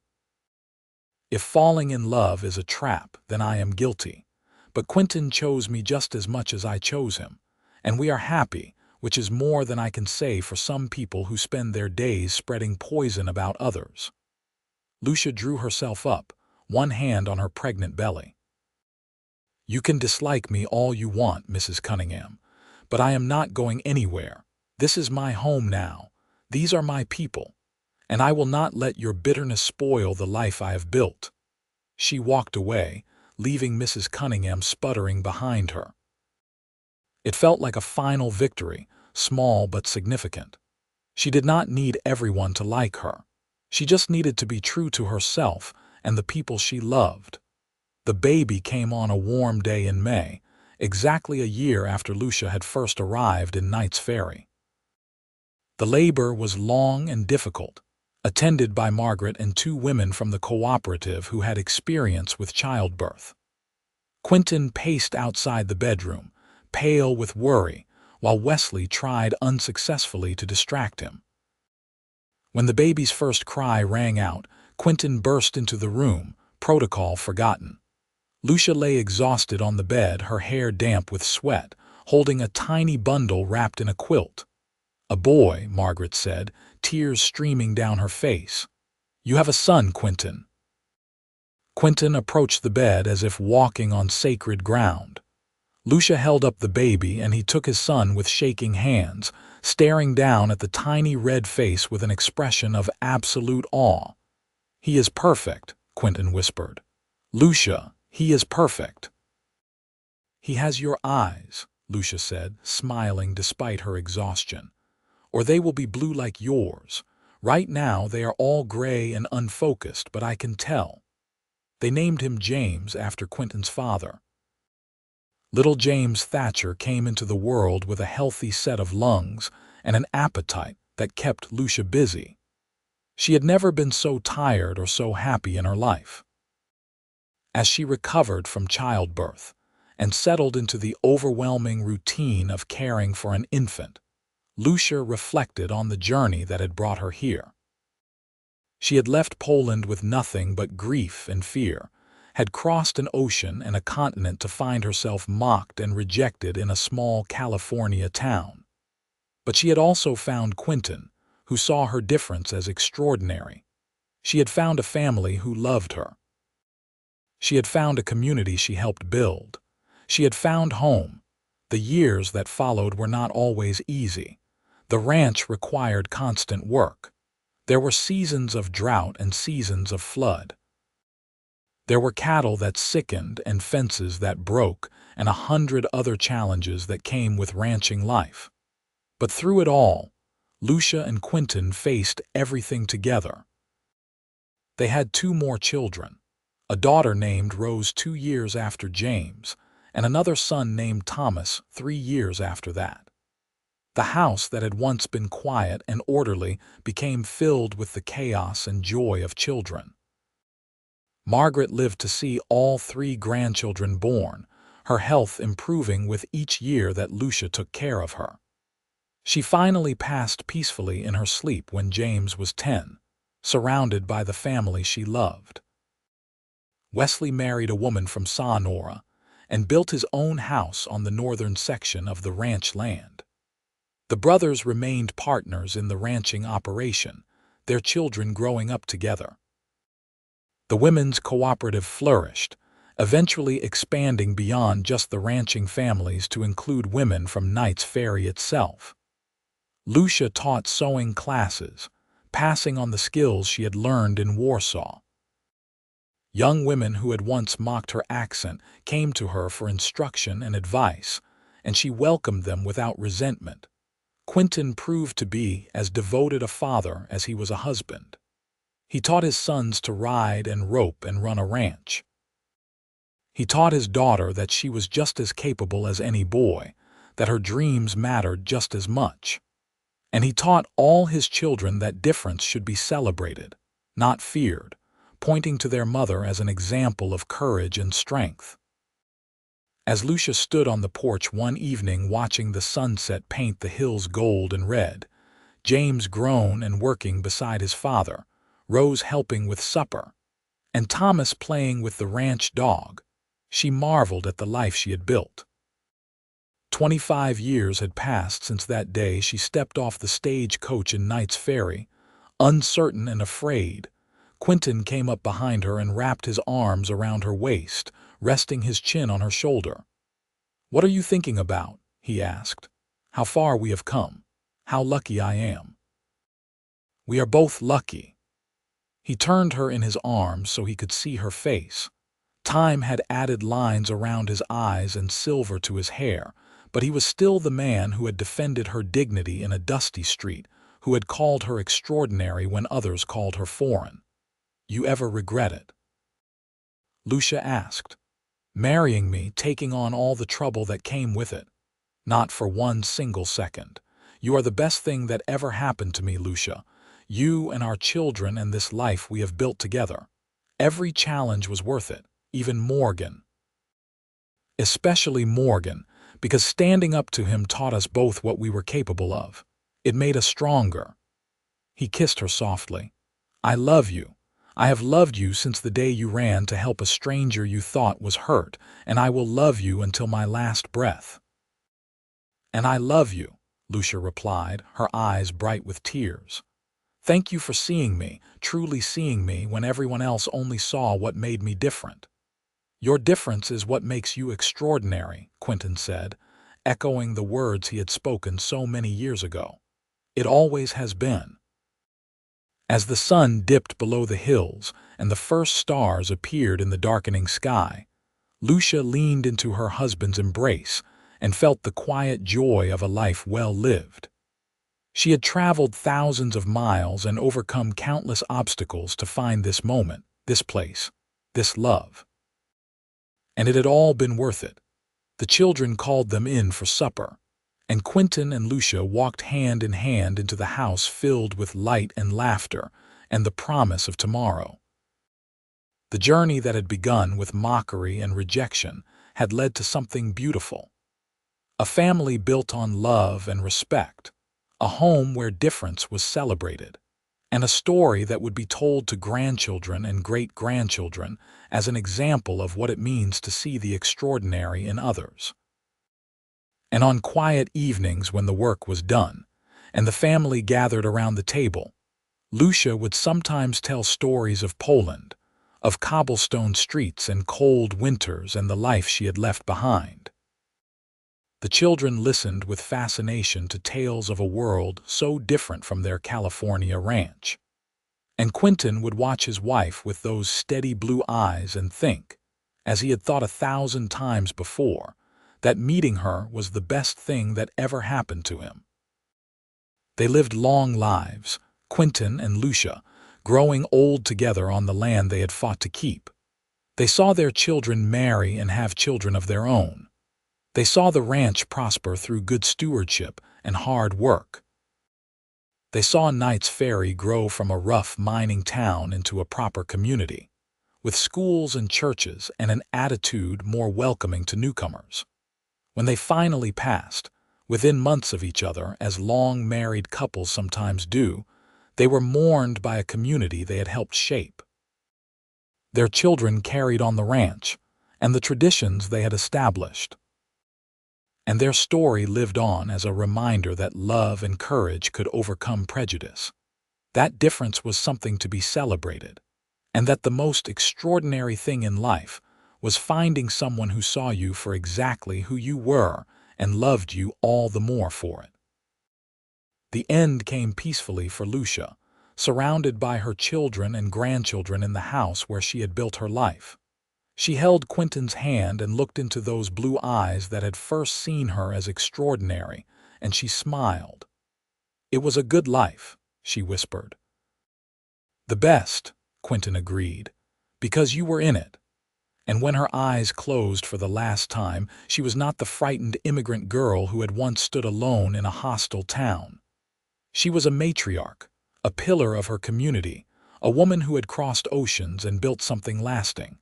If falling in love is a trap, then I am guilty. But Quinton chose me just as much as I chose him, and we are happy, which is more than I can say for some people who spend their days spreading poison about others." Lucia drew herself up, one hand on her pregnant belly. "You can dislike me all you want, Mrs. Cunningham, but I am not going anywhere. This is my home now. These are my people, and I will not let your bitterness spoil the life I have built." She walked away, leaving Mrs. Cunningham sputtering behind her. It felt like a final victory, small but significant. She did not need everyone to like her. She just needed to be true to herself and the people she loved. The baby came on a warm day in May, exactly a year after Lucia had first arrived in Knights Ferry. The labor was long and difficult, attended by Margaret and 2 women from the cooperative who had experience with childbirth. Quinton paced outside the bedroom, pale with worry, while Wesley tried unsuccessfully to distract him. When the baby's first cry rang out, Quinton burst into the room, protocol forgotten. Lucia lay exhausted on the bed, her hair damp with sweat, holding a tiny bundle wrapped in a quilt. "A boy," Margaret said, tears streaming down her face. "You have a son, Quinton." Quinton approached the bed as if walking on sacred ground. Lucia held up the baby, and he took his son with shaking hands, staring down at the tiny red face with an expression of absolute awe. "He is perfect," Quinton whispered. "Lucia, he is perfect." "He has your eyes," Lucia said, smiling despite her exhaustion. "Or they will be blue like yours. Right now they are all gray and unfocused, but I can tell." They named him James after Quinton's father. Little James Thatcher came into the world with a healthy set of lungs and an appetite that kept Lucia busy. She had never been so tired or so happy in her life. As she recovered from childbirth and settled into the overwhelming routine of caring for an infant, Lucia reflected on the journey that had brought her here. She had left Poland with nothing but grief and fear, had crossed an ocean and a continent to find herself mocked and rejected in a small California town. But she had also found Quinton, who saw her difference as extraordinary. She had found a family who loved her. She had found a community she helped build. She had found home. The years that followed were not always easy. The ranch required constant work. There were seasons of drought and seasons of flood. There were cattle that sickened and fences that broke and 100 other challenges that came with ranching life. But through it all, Lucia and Quinton faced everything together. They had 2 more children, a daughter named Rose 2 years after James, and another son named Thomas 3 years after that. The house that had once been quiet and orderly became filled with the chaos and joy of children. Margaret lived to see all 3 grandchildren born, her health improving with each year that Lucia took care of her. She finally passed peacefully in her sleep when James was 10, surrounded by the family she loved. Wesley married a woman from Sonora and built his own house on the northern section of the ranch land. The brothers remained partners in the ranching operation, their children growing up together. The women's cooperative flourished, eventually expanding beyond just the ranching families to include women from Knights Ferry itself. Lucia taught sewing classes, passing on the skills she had learned in Warsaw. Young women who had once mocked her accent came to her for instruction and advice, and she welcomed them without resentment. Quinton proved to be as devoted a father as he was a husband. He taught his sons to ride and rope and run a ranch. He taught his daughter that she was just as capable as any boy, that her dreams mattered just as much. And he taught all his children that difference should be celebrated, not feared, pointing to their mother as an example of courage and strength. As Lucia stood on the porch one evening watching the sunset paint the hills gold and red, James grown and working beside his father, Rose helping with supper, and Thomas playing with the ranch dog, she marveled at the life she had built. 25 years had passed since that day she stepped off the stagecoach in Knights Ferry, uncertain and afraid. Quinton came up behind her and wrapped his arms around her waist, resting his chin on her shoulder. "What are you thinking about?" he asked. "How far we have come. How lucky I am." We are both lucky." He turned her in his arms so he could see her face. Time had added lines around his eyes and silver to his hair, but he was still the man who had defended her dignity in a dusty street, who had called her extraordinary when others called her foreign. "You ever regret it?" Lucia asked. "Marrying me, taking on all the trouble that came with it?" "Not for one single second. You are the best thing that ever happened to me, Lucia. You and our children and this life we have built together. Every challenge was worth it, even Morgan. Especially Morgan, because standing up to him taught us both what we were capable of. It made us stronger." He kissed her softly. "I love you. I have loved you since the day you ran to help a stranger you thought was hurt, and I will love you until my last breath." "And I love you," Lucia replied, her eyes bright with tears. "Thank you for seeing me, truly seeing me when everyone else only saw what made me different." "Your difference is what makes you extraordinary," Quinton said, echoing the words he had spoken so many years ago. "It always has been." As the sun dipped below the hills and the first stars appeared in the darkening sky, Lucia leaned into her husband's embrace and felt the quiet joy of a life well lived. She had traveled thousands of miles and overcome countless obstacles to find this moment, this place, this love. And it had all been worth it. The children called them in for supper, and Quinton and Lucia walked hand in hand into the house filled with light and laughter and the promise of tomorrow. The journey that had begun with mockery and rejection had led to something beautiful. A family built on love and respect, a home where difference was celebrated, and a story that would be told to grandchildren and great-grandchildren as an example of what it means to see the extraordinary in others. And on quiet evenings when the work was done, and the family gathered around the table, Lucia would sometimes tell stories of Poland, of cobblestone streets and cold winters and the life she had left behind. The children listened with fascination to tales of a world so different from their California ranch. And Quinton would watch his wife with those steady blue eyes and think, as he had thought 1,000 times before, that meeting her was the best thing that ever happened to him. They lived long lives, Quinton and Lucia, growing old together on the land they had fought to keep. They saw their children marry and have children of their own. They saw the ranch prosper through good stewardship and hard work. They saw Knights Ferry grow from a rough mining town into a proper community, with schools and churches and an attitude more welcoming to newcomers. When they finally passed, within months of each other, as long-married couples sometimes do, they were mourned by a community they had helped shape. Their children carried on the ranch and the traditions they had established. And their story lived on as a reminder that love and courage could overcome prejudice. That difference was something to be celebrated, and that the most extraordinary thing in life was finding someone who saw you for exactly who you were and loved you all the more for it. The end came peacefully for Lucia, surrounded by her children and grandchildren in the house where she had built her life. She held Quinton's hand and looked into those blue eyes that had first seen her as extraordinary, and she smiled. "It was a good life," she whispered. "The best," Quinton agreed, "because you were in it." And when her eyes closed for the last time, she was not the frightened immigrant girl who had once stood alone in a hostile town. She was a matriarch, a pillar of her community, a woman who had crossed oceans and built something lasting.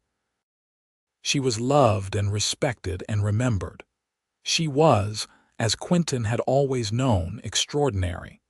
She was loved and respected and remembered. She was, as Quinton had always known, extraordinary.